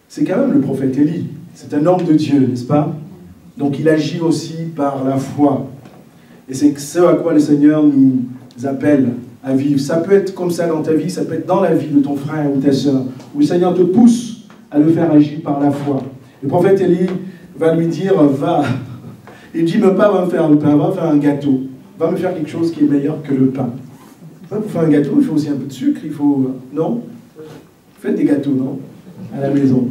C'est quand même le prophète Élie. C'est un homme de Dieu, n'est-ce pas? Donc, il agit aussi par la foi. Et c'est ce à quoi le Seigneur nous appelle à vivre. Ça peut être comme ça dans ta vie, ça peut être dans la vie de ton frère ou ta sœur, où le Seigneur te pousse à le faire agir par la foi. Le prophète Élie va lui dire, va. Il dit, même pas, va me faire le pain, va me faire un gâteau. Va me faire quelque chose qui est meilleur que le pain. Pour faire un gâteau, il faut aussi un peu de sucre, il faut... Non? Faites des gâteaux, non? À la maison.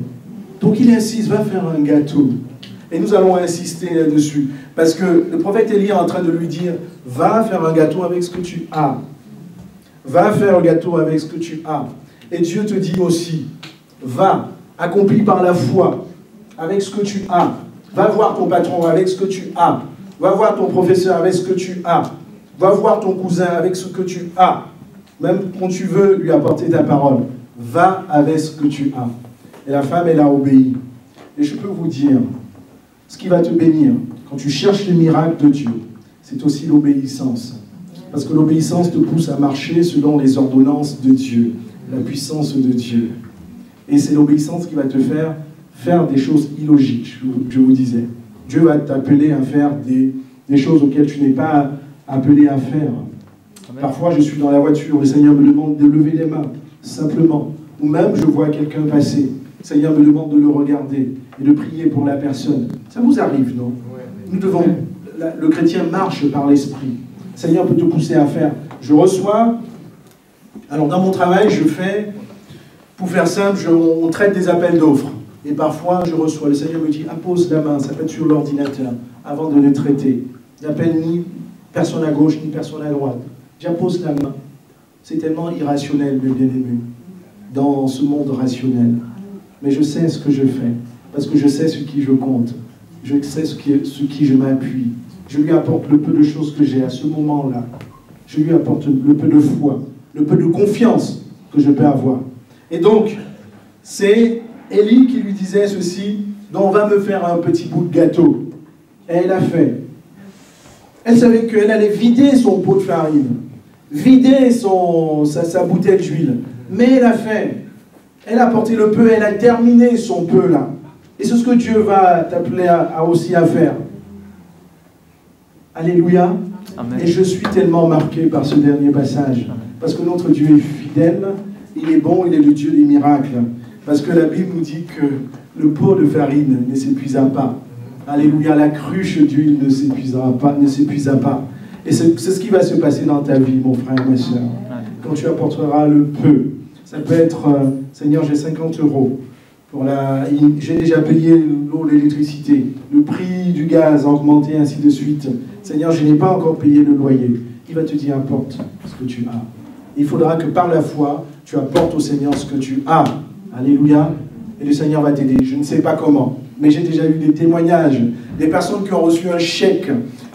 Donc il insiste, va faire un gâteau. Et nous allons insister là-dessus. Parce que le prophète Élie est en train de lui dire, va faire un gâteau avec ce que tu as. Va faire un gâteau avec ce que tu as. Et Dieu te dit aussi, va, accompli par la foi, avec ce que tu as. Va voir ton patron avec ce que tu as. Va voir ton professeur avec ce que tu as. Va voir ton cousin avec ce que tu as. Même quand tu veux lui apporter ta parole. Va avec ce que tu as. Et la femme, elle a obéi. Et je peux vous dire, ce qui va te bénir, quand tu cherches les miracles de Dieu, c'est aussi l'obéissance. Parce que l'obéissance te pousse à marcher selon les ordonnances de Dieu, la puissance de Dieu. Et c'est l'obéissance qui va te faire des choses illogiques, je vous disais. Dieu va t'appeler à faire des choses auxquelles tu n'es pas appelé à faire. Amen. Parfois, je suis dans la voiture, le Seigneur me demande de lever les mains, simplement. Ou même, je vois quelqu'un passer. Le Seigneur me demande de le regarder et de prier pour la personne. Ça vous arrive, non? Nous devons... Le chrétien marche par l'esprit. Le Seigneur peut te pousser à faire. Je reçois... Alors, dans mon travail, je fais... Pour faire simple, on traite des appels d'offres. Et parfois, je reçois. Le Seigneur me dit, appose la main, ça peut être sur l'ordinateur, avant de les traiter. J'appelle ni personne à gauche, ni personne à droite. J'appose la main. C'est tellement irrationnel, mes bien-aimés, dans ce monde rationnel. Mais je sais ce que je fais, parce que je sais ce qui je compte. Je sais ce qui je m'appuie. Je lui apporte le peu de choses que j'ai à ce moment-là. Je lui apporte le peu de foi, le peu de confiance que je peux avoir. Et donc, c'est Élie qui lui disait ceci, donc on va me faire un petit bout de gâteau. Et elle a fait. Elle savait qu'elle allait vider son pot de farine, vider sa bouteille d'huile. Mais elle a fait. Elle a porté le peu, elle a terminé son peu là. Et c'est ce que Dieu va t'appeler aussi à faire. Alléluia. Amen. Et je suis tellement marqué par ce dernier passage. Amen. Parce que notre Dieu est fidèle, il est bon, il est le Dieu des miracles. Parce que la Bible nous dit que le pot de farine ne s'épuisa pas. Alléluia, la cruche d'huile ne s'épuisa pas. Et c'est ce qui va se passer dans ta vie, mon frère, ma soeur. Quand tu apporteras le peu. Ça peut être, Seigneur, j'ai 50 €. J'ai déjà payé l'eau, l'électricité. Le prix du gaz a augmenté, ainsi de suite. Seigneur, je n'ai pas encore payé le loyer. Il va te dire, apporte ce que tu as. Il faudra que par la foi, tu apportes au Seigneur ce que tu as. Alléluia. Et le Seigneur va t'aider. Je ne sais pas comment. Mais j'ai déjà eu des témoignages. Des personnes qui ont reçu un chèque,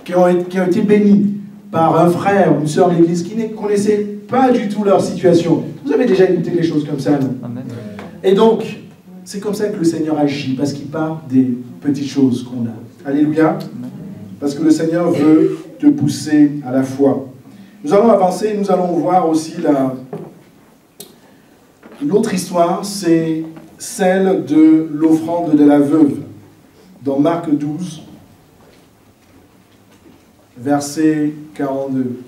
qui ont été bénies par un frère, une sœur de l'église, qui ne connaissaient pas du tout leur situation. Vous avez déjà écouté des choses comme ça, non? Amen. Et donc, c'est comme ça que le Seigneur agit, parce qu'il part des petites choses qu'on a. Alléluia. Parce que le Seigneur veut te pousser à la foi. Nous allons avancer, nous allons voir aussi l'autre histoire, c'est celle de l'offrande de la veuve. Dans Marc 12, verset 42.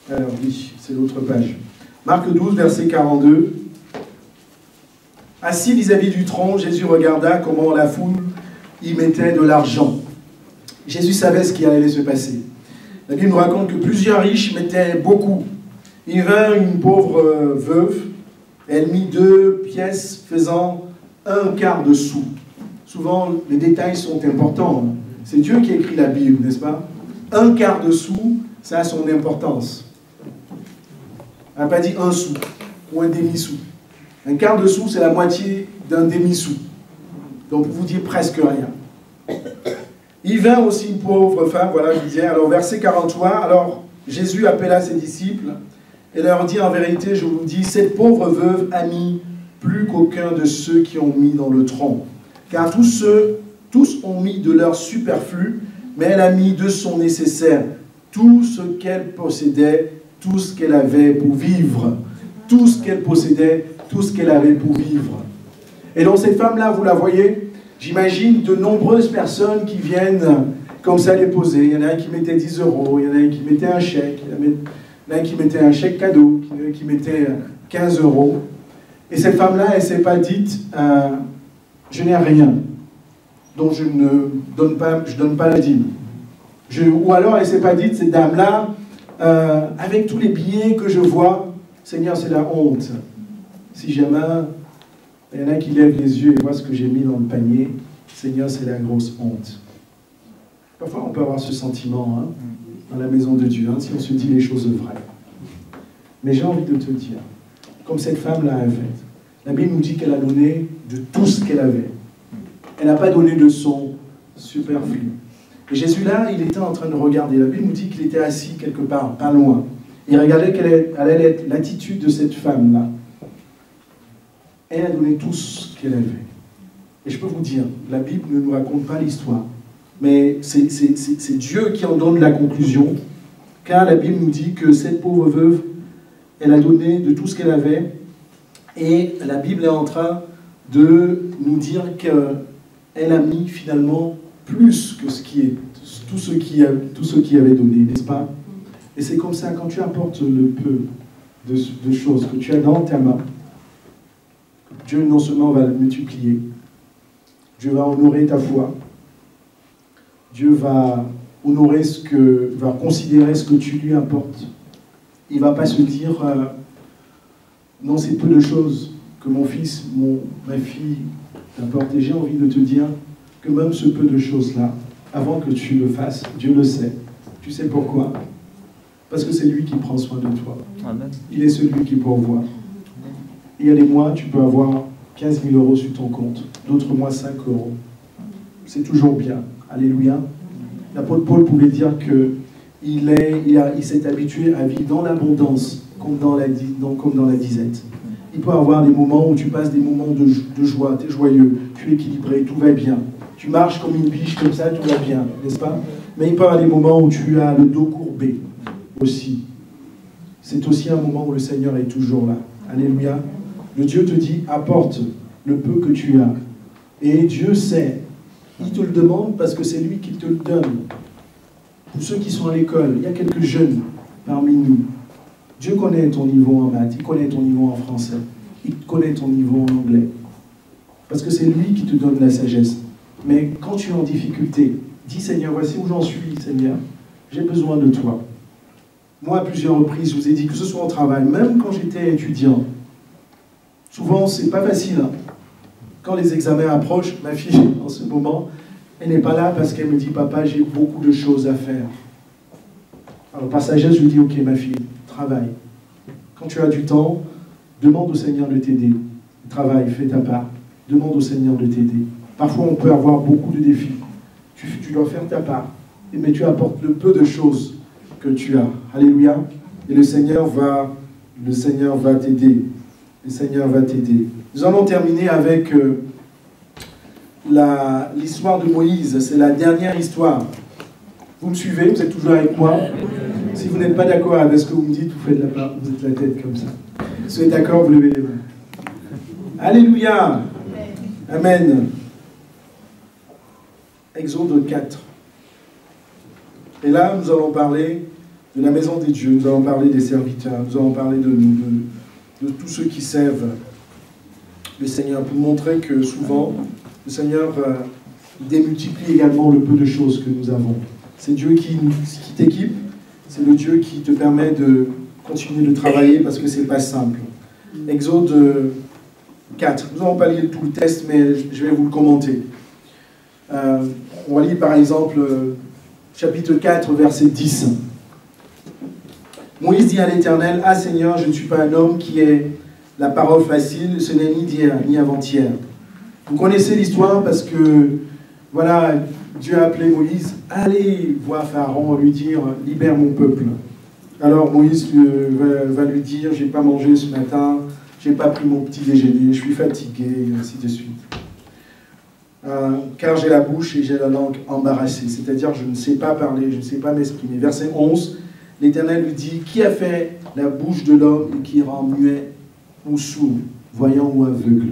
Alors oui, c'est l'autre page. Marc 12, verset 42. Assis vis-à-vis du tronc, Jésus regarda comment la foule y mettait de l'argent. Jésus savait ce qui allait se passer. La Bible nous raconte que plusieurs riches mettaient beaucoup. Il vint une pauvre veuve, elle mit 2 pièces faisant 1/4 de sou. Souvent, les détails sont importants. C'est Dieu qui écrit la Bible, n'est-ce pas? 1/4 de sou, ça a son importance. On n'a pas dit 1 sou ou un demi-sou. 1/4 de sou, c'est la moitié d'un demi-sou. Donc, pour vous dire presque rien. Il vint aussi une pauvre femme, voilà, je disais. Alors, verset 43, alors Jésus appela ses disciples et leur dit, en vérité, je vous dis, cette pauvre veuve a mis plus qu'aucun de ceux qui ont mis dans le tronc. Car tous ont mis de leur superflu, mais elle a mis de son nécessaire, tout ce qu'elle possédait, tout ce qu'elle avait pour vivre. Tout ce qu'elle possédait, tout ce qu'elle avait pour vivre. Et donc cette femme-là, vous la voyez, j'imagine de nombreuses personnes qui viennent comme ça les poser. Il y en a un qui mettait 10 €, il y en a un qui mettait un chèque, il y en a un qui mettait un chèque cadeau, il y en a un qui mettait 15 €. Et cette femme-là, elle ne s'est pas dite, je n'ai rien, donc je ne donne pas la dîme. Ou alors elle ne s'est pas dite, cette dame-là, avec tous les billets que je vois, Seigneur, c'est la honte. Si jamais il y en a qui lèvent les yeux et voient ce que j'ai mis dans le panier, Seigneur, c'est la grosse honte. Parfois, on peut avoir ce sentiment dans la maison de Dieu, si on se dit les choses vraies. Mais j'ai envie de te dire, comme cette femme-là a fait, la Bible nous dit qu'elle a donné de tout ce qu'elle avait. Elle n'a pas donné de son superflu. Et Jésus, là, il était en train de regarder. La Bible nous dit qu'il était assis quelque part, pas loin. Il regardait quelle allait être l'attitude de cette femme-là. Elle a donné tout ce qu'elle avait. Et je peux vous dire, la Bible ne nous raconte pas l'histoire, mais c'est Dieu qui en donne la conclusion, car la Bible nous dit que cette pauvre veuve, elle a donné de tout ce qu'elle avait, et la Bible est en train de nous dire qu'elle a mis finalement plus que tout ce qui avait donné, n'est-ce pas? Et c'est comme ça, quand tu apportes le peu, de choses que tu as dans ta main, Dieu non seulement va le multiplier, Dieu va honorer ta foi, Dieu va honorer va considérer ce que tu lui apportes. Il ne va pas se dire non, c'est peu de choses que mon fils, ma fille t'apporte. Et j'ai envie de te dire que même ce peu de choses-là, avant que tu le fasses, Dieu le sait. Tu sais pourquoi? Parce que c'est lui qui prend soin de toi. Amen. Il est celui qui pourvoit. Il y a des mois, tu peux avoir 15 000 euros sur ton compte, d'autres mois 5 euros. C'est toujours bien. Alléluia. L'apôtre Paul pouvait dire qu'il s'est habitué à vivre dans l'abondance, comme dans la disette. Il peut y avoir des moments où tu passes des moments de joie, tu es joyeux, tu es équilibré, tout va bien. Tu marches comme une biche, comme ça, tout va bien, n'est-ce pas? Mais il peut y avoir des moments où tu as le dos courbé aussi. C'est aussi un moment où le Seigneur est toujours là. Alléluia. Le Dieu te dit, apporte le peu que tu as. Et Dieu sait. Il te le demande parce que c'est lui qui te le donne. Pour ceux qui sont à l'école, il y a quelques jeunes parmi nous. Dieu connaît ton niveau en maths, il connaît ton niveau en français, il connaît ton niveau en anglais. Parce que c'est lui qui te donne la sagesse. Mais quand tu es en difficulté, dis Seigneur, voici où j'en suis, Seigneur. J'ai besoin de toi. Moi, à plusieurs reprises, je vous ai dit, que ce soit au travail, même quand j'étais étudiant, souvent, c'est pas facile. Hein. Quand les examens approchent, ma fille, en ce moment, elle n'est pas là parce qu'elle me dit, papa, j'ai beaucoup de choses à faire. Alors, par sagesse, je lui dis, ok, ma fille, travaille. Quand tu as du temps, demande au Seigneur de t'aider. Travaille, fais ta part. Demande au Seigneur de t'aider. Parfois, on peut avoir beaucoup de défis. Tu dois faire ta part. Mais tu apportes le peu de choses que tu as. Alléluia. Et le Seigneur va t'aider. Le Seigneur va t'aider. Nous allons terminer avec l'histoire de Moïse. C'est la dernière histoire. Vous me suivez? Vous êtes toujours avec moi? Si vous n'êtes pas d'accord avec ce que vous me dites, vous faites la tête comme ça. Si vous êtes d'accord, vous levez les mains. Alléluia. Amen. Exode 4. Et là, nous allons parler de la maison des dieux, nous allons parler des serviteurs, nous allons parler de tous ceux qui servent le Seigneur, pour montrer que souvent, le Seigneur démultiplie également le peu de choses que nous avons. C'est Dieu qui t'équipe, c'est le Dieu qui te permet de continuer de travailler parce que ce n'est pas simple. Exode 4. Nous n'allons pas lire tout le texte, mais je vais vous le commenter. On va lire par exemple chapitre 4, verset 10. Moïse dit à l'Éternel, « Ah Seigneur, je ne suis pas un homme qui ait la parole facile, ce n'est ni d'hier ni avant-hier. » Vous connaissez l'histoire parce que, voilà, Dieu a appelé Moïse, « Allez voir Pharaon, lui dire, libère mon peuple. » Alors Moïse va lui dire, « J'ai pas mangé ce matin, j'ai pas pris mon petit déjeuner, je suis fatigué, et ainsi de suite. Car j'ai la bouche et j'ai la langue embarrassée. » C'est-à-dire, je ne sais pas parler, je ne sais pas m'exprimer. Verset 11, l'Éternel lui dit, « Qui a fait la bouche de l'homme et qui rend muet ou sourd, voyant ou aveugle?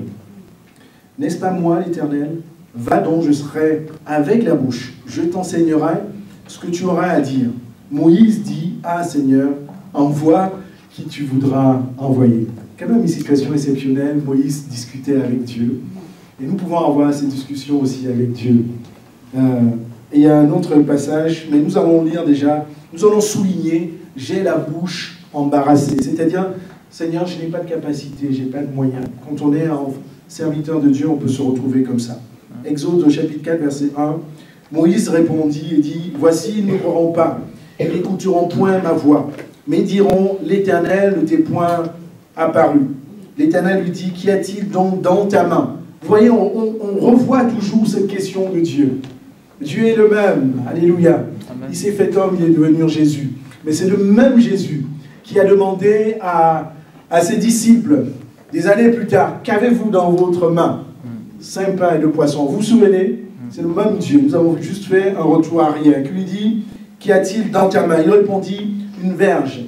N'est-ce pas moi, l'Éternel? Va donc, je serai avec la bouche. Je t'enseignerai ce que tu auras à dire. » Moïse dit, « Ah Seigneur, envoie qui tu voudras envoyer. » Quand même une situation exceptionnelle, Moïse discutait avec Dieu. Et nous pouvons avoir ces discussions aussi avec Dieu. Et il y a un autre passage, mais nous allons lire déjà, nous allons souligner, j'ai la bouche embarrassée. C'est-à-dire, Seigneur, je n'ai pas de capacité, je n'ai pas de moyens. Quand on est un serviteur de Dieu, on peut se retrouver comme ça. Exode chapitre 4, verset 1. Moïse répondit et dit, « Voici, ils ne croiront pas, et n'écouteront point ma voix, mais diront, l'Éternel ne t'est point apparu. » L'Éternel lui dit, « Qu'y a-t-il donc dans ta main ?» Vous voyez, on revoit toujours cette question de Dieu. Dieu est le même. Alléluia. Amen. Il s'est fait homme, il est devenu Jésus. Mais c'est le même Jésus qui a demandé à ses disciples, des années plus tard, qu'avez-vous dans votre main? 5 pains et 2 poissons. Vous vous souvenez? C'est le même Dieu. Nous avons juste fait un retour arrière. Qui lui dit, qu'y a-t-il dans ta main? Il répondit, une verge.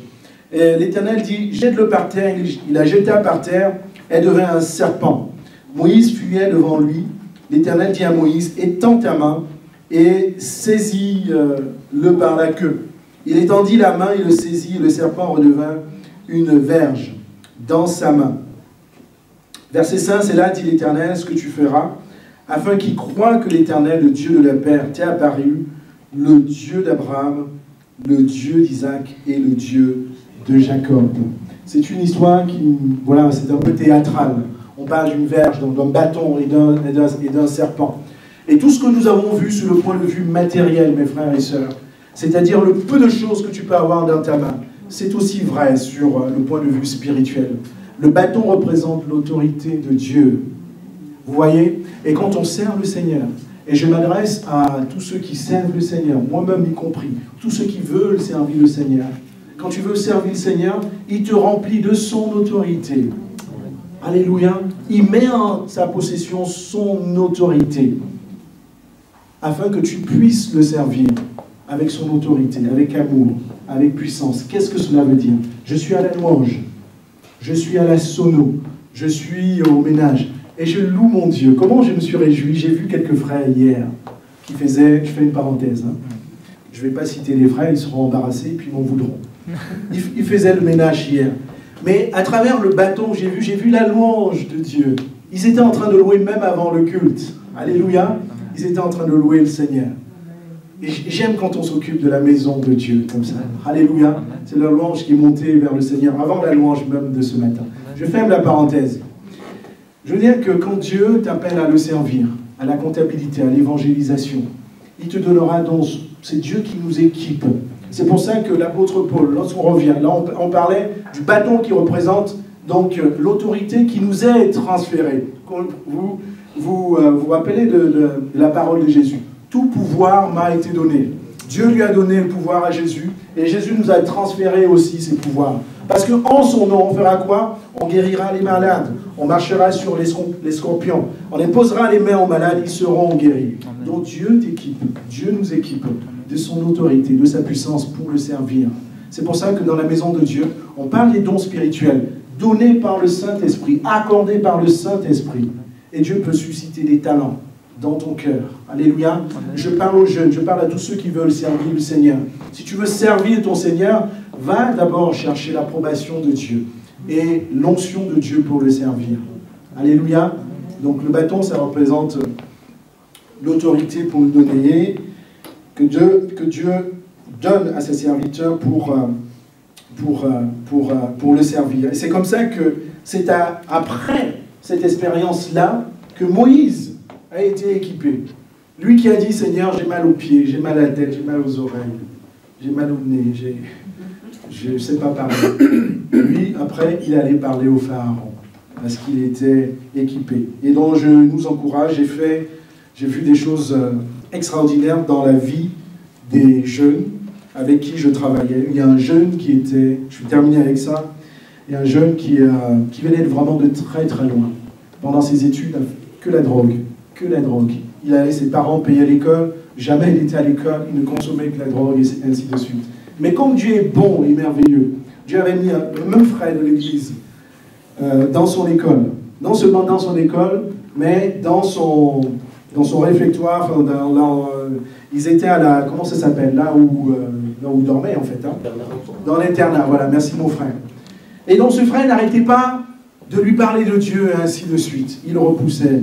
Et l'Éternel dit, jette-le par terre. Il la jeta par terre, elle devint un serpent. Moïse fuyait devant lui. L'Éternel dit à Moïse, étends ta main et saisis-le par la queue. Il étendit la main, il le saisit, et le serpent redevint une verge dans sa main. Verset 5, c'est là, dit l'Éternel, ce que tu feras, afin qu'il croie que l'Éternel, le Dieu de la Père, t'est apparu, le Dieu d'Abraham, le Dieu d'Isaac et le Dieu de Jacob. C'est une histoire qui, voilà, c'est un peu théâtral. On parle d'une verge, donc d'un bâton et d'un serpent. Et tout ce que nous avons vu sur le point de vue matériel, mes frères et sœurs, c'est-à-dire le peu de choses que tu peux avoir dans ta main, c'est aussi vrai sur le point de vue spirituel. Le bâton représente l'autorité de Dieu. Vous voyez? Et quand on sert le Seigneur, et je m'adresse à tous ceux qui servent le Seigneur, moi-même y compris, tous ceux qui veulent servir le Seigneur, quand tu veux servir le Seigneur, il te remplit de son autorité. Alléluia. Il met en sa possession son autorité, afin que tu puisses le servir avec son autorité, avec amour, avec puissance. Qu'est-ce que cela veut dire? Je suis à la louange, je suis à la sono, je suis au ménage, et je loue mon Dieu. Comment je me suis réjoui? J'ai vu quelques frères hier qui faisaient, je fais une parenthèse, hein. Je ne vais pas citer les frères, ils seront embarrassés, puis ils m'en voudront. Ils faisaient le ménage hier. Mais à travers le bâton, j'ai vu la louange de Dieu. Ils étaient en train de louer même avant le culte. Alléluia. Ils étaient en train de louer le Seigneur. Et j'aime quand on s'occupe de la maison de Dieu, comme ça. Alléluia. C'est la louange qui est montée vers le Seigneur, avant la louange même de ce matin. Je ferme la parenthèse. Je veux dire que quand Dieu t'appelle à le servir, à la comptabilité, à l'évangélisation, il te donnera donc, c'est Dieu qui nous équipe. C'est pour ça que l'apôtre Paul, lorsqu'on revient, là on parlait du bâton qui représente donc l'autorité qui nous est transférée. Vous rappelez de la parole de Jésus. Tout pouvoir m'a été donné. Dieu lui a donné le pouvoir à Jésus, et Jésus nous a transféré aussi ses pouvoirs. Parce qu'en son nom, on fera quoi? On guérira les malades, on marchera sur les scorpions, on imposera les mains aux malades, ils seront guéris. Donc Dieu t'équipe, Dieu nous équipe de son autorité, de sa puissance pour le servir. C'est pour ça que dans la maison de Dieu, on parle des dons spirituels, donnés par le Saint-Esprit, accordés par le Saint-Esprit. Et Dieu peut susciter des talents dans ton cœur. Alléluia. Je parle aux jeunes, je parle à tous ceux qui veulent servir le Seigneur. Si tu veux servir ton Seigneur, va d'abord chercher l'approbation de Dieu et l'onction de Dieu pour le servir. Alléluia. Donc le bâton, ça représente l'autorité pour nous donner, que Dieu donne à ses serviteurs pour le servir. Et c'est comme ça que c'est après cette expérience-là que Moïse a été équipé. Lui qui a dit, Seigneur, j'ai mal aux pieds, j'ai mal à la tête, j'ai mal aux oreilles, j'ai mal au nez, je ne sais pas parler. Lui, après, il allait parler au Pharaon, parce qu'il était équipé. Et donc, je nous encourage, j'ai vu des choses extraordinaires dans la vie des jeunes avec qui je travaillais. Il y a un jeune qui était, je vais terminer avec ça, il y a un jeune qui venait vraiment de très très loin. Pendant ses études, que la drogue. Il allait, ses parents payaient l'école, jamais il était à l'école, il ne consommait que la drogue et ainsi de suite. Mais comme Dieu est bon et merveilleux, Dieu avait mis le même frère de l'église dans son école. Non seulement dans son école, mais dans son réfectoire. Ils étaient à la, comment ça s'appelle, là où ils dormaient en fait. Hein, dans l'internat, voilà, merci mon frère. Et donc ce frère n'arrêtait pas de lui parler de Dieu et ainsi de suite. Il repoussait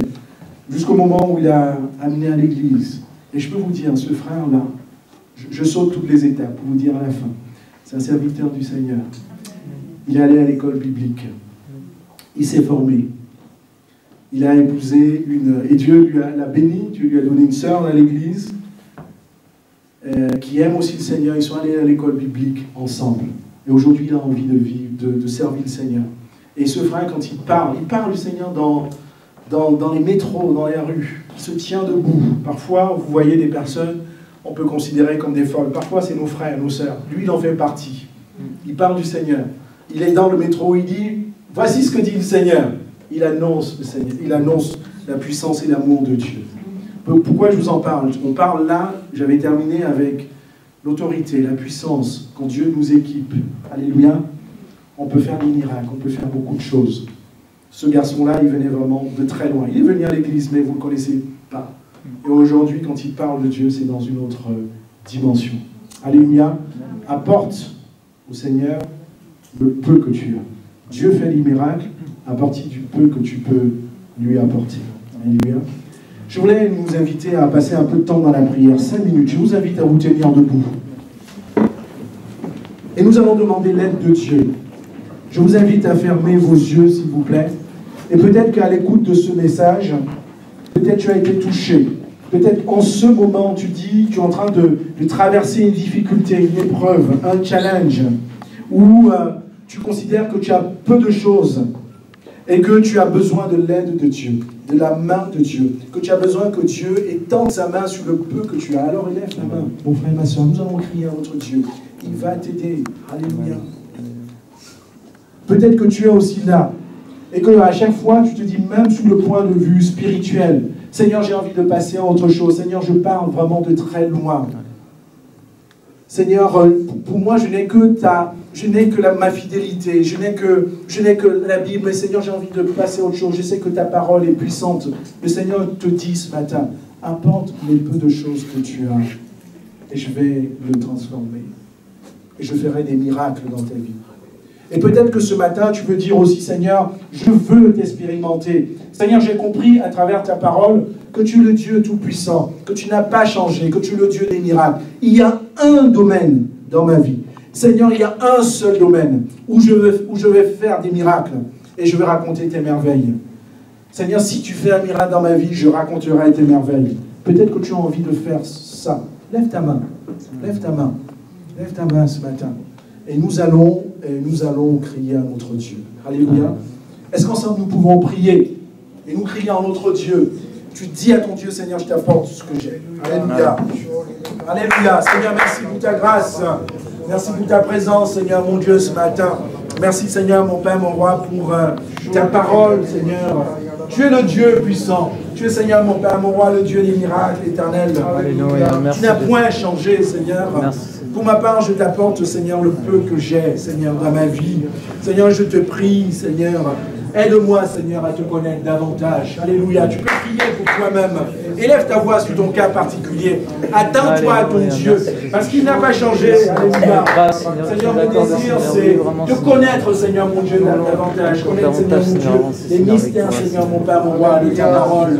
jusqu'au moment où il a amené à l'église. Et je peux vous dire, ce frère-là, je saute toutes les étapes pour vous dire à la fin, c'est un serviteur du Seigneur. Il est allé à l'école biblique. Il s'est formé. Il a épousé et Dieu l'a béni, Dieu lui a donné une sœur dans l'église qui aime aussi le Seigneur. Ils sont allés à l'école biblique ensemble. Et aujourd'hui, il a envie de vivre, de servir le Seigneur. Et ce frère, quand il parle du Seigneur dans les métros, dans les rues. Il se tient debout. Parfois, vous voyez des personnes, on peut considérer comme des folles. Parfois, c'est nos frères, nos sœurs. Lui, il en fait partie. Il parle du Seigneur. Il est dans le métro, il dit, voici ce que dit le Seigneur. Il annonce le Seigneur. Il annonce la puissance et l'amour de Dieu. Pourquoi je vous en parle? On parle là, j'avais terminé avec l'autorité, la puissance, quand Dieu nous équipe. Alléluia. On peut faire des miracles, on peut faire beaucoup de choses. Ce garçon-là, il venait vraiment de très loin. Il est venu à l'église, mais vous ne le connaissez pas. Et aujourd'hui, quand il parle de Dieu, c'est dans une autre dimension. Alléluia. Apporte au Seigneur le peu que tu as. Dieu fait des miracles à partir du peu que tu peux lui apporter. Alléluia. Je voulais nous inviter à passer un peu de temps dans la prière, 5 minutes. Je vous invite à vous tenir debout. Et nous allons demander l'aide de Dieu. Je vous invite à fermer vos yeux, s'il vous plaît. Et peut-être qu'à l'écoute de ce message, peut-être tu as été touché. Peut-être en ce moment, tu es en train de traverser une difficulté, une épreuve, un challenge, où tu considères que tu as peu de choses et que tu as besoin de l'aide de Dieu, de la main de Dieu, que tu as besoin que Dieu étende sa main sur le peu que tu as. Alors élève ta main, mon frère et ma soeur, nous allons crier à notre Dieu. Il va t'aider. Alléluia. Peut-être que tu es aussi là et que à chaque fois, tu te dis, même sous le point de vue spirituel, Seigneur, j'ai envie de passer à autre chose. Seigneur, je parle vraiment de très loin. Seigneur, pour moi, je n'ai que ma fidélité, je n'ai que la Bible, mais Seigneur, j'ai envie de passer à autre chose. Je sais que ta parole est puissante. Le Seigneur te dit ce matin, apporte les peu de choses que tu as, et je vais le transformer. Et je ferai des miracles dans ta vie. Et peut-être que ce matin, tu veux dire aussi, Seigneur, je veux t'expérimenter. Seigneur, j'ai compris à travers ta parole que tu es le Dieu Tout-Puissant, que tu n'as pas changé, que tu es le Dieu des miracles. Il y a un domaine dans ma vie. Seigneur, il y a un seul domaine où je vais faire des miracles et je vais raconter tes merveilles. Seigneur, si tu fais un miracle dans ma vie, je raconterai tes merveilles. Peut-être que tu as envie de faire ça. Lève ta main. Lève ta main. Lève ta main ce matin. Et nous allons crier à notre Dieu. Alléluia. Est-ce qu'ensemble nous pouvons prier et nous crier à notre Dieu? Tu dis à ton Dieu, Seigneur, je t'apporte ce que j'ai. Alléluia. Alléluia. Seigneur, merci pour ta grâce. Merci pour ta présence, Seigneur, mon Dieu, ce matin. Merci, Seigneur, mon Père, mon Roi, pour ta parole, Seigneur. Tu es le Dieu puissant. Tu es, Seigneur, mon Père, mon Roi, le Dieu des miracles éternels. Alléluia. Tu n'as point changé, Seigneur. Merci. Pour ma part, je t'apporte, Seigneur, le peu que j'ai, Seigneur, dans ma vie. Seigneur, je te prie, Seigneur, aide-moi, Seigneur, à te connaître davantage. Alléluia. Tu peux prier pour toi-même. Élève ta voix sur ton cas particulier. Attends-toi à ton Dieu, parce qu'il n'a pas changé. Alléluia. Seigneur, mon désir, c'est de connaître, Seigneur, mon Dieu, davantage. Connaître, Seigneur, mon Dieu, les mystères, Seigneur, mon Père, mon Roi, de ta parole.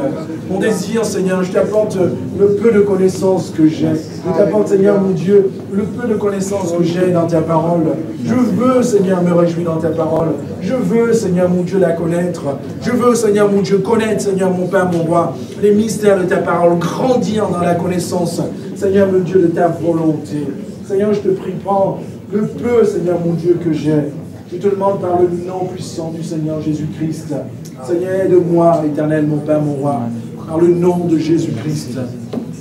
Mon désir, Seigneur, je t'apporte le peu de connaissances que j'ai. Je t'apporte, Seigneur, mon Dieu, le peu de connaissances que j'ai dans ta parole. Je veux, Seigneur, me réjouir dans ta parole. Je veux, Seigneur, mon Dieu, la connaître. Je veux, Seigneur, mon Dieu, connaître, Seigneur, mon Père, mon Roi, les mystères de ta parole, grandir dans la connaissance, Seigneur, mon Dieu, de ta volonté. Seigneur, je te prie, prends le peu, Seigneur, mon Dieu, que j'ai. Je te demande par le nom puissant du Seigneur Jésus-Christ. Seigneur, aide-moi, éternel, mon Père, mon Roi, par le nom de Jésus-Christ,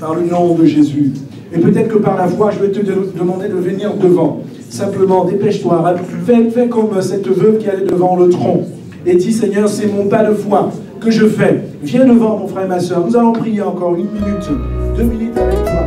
par le nom de Jésus. Et peut-être que par la foi, je vais te demander de venir devant. Simplement, dépêche-toi. Fais comme cette veuve qui allait devant le tronc. Et dis, Seigneur, c'est mon pas de foi que je fais. Viens devant, mon frère et ma soeur. Nous allons prier encore 1 minute, 2 minutes avec toi.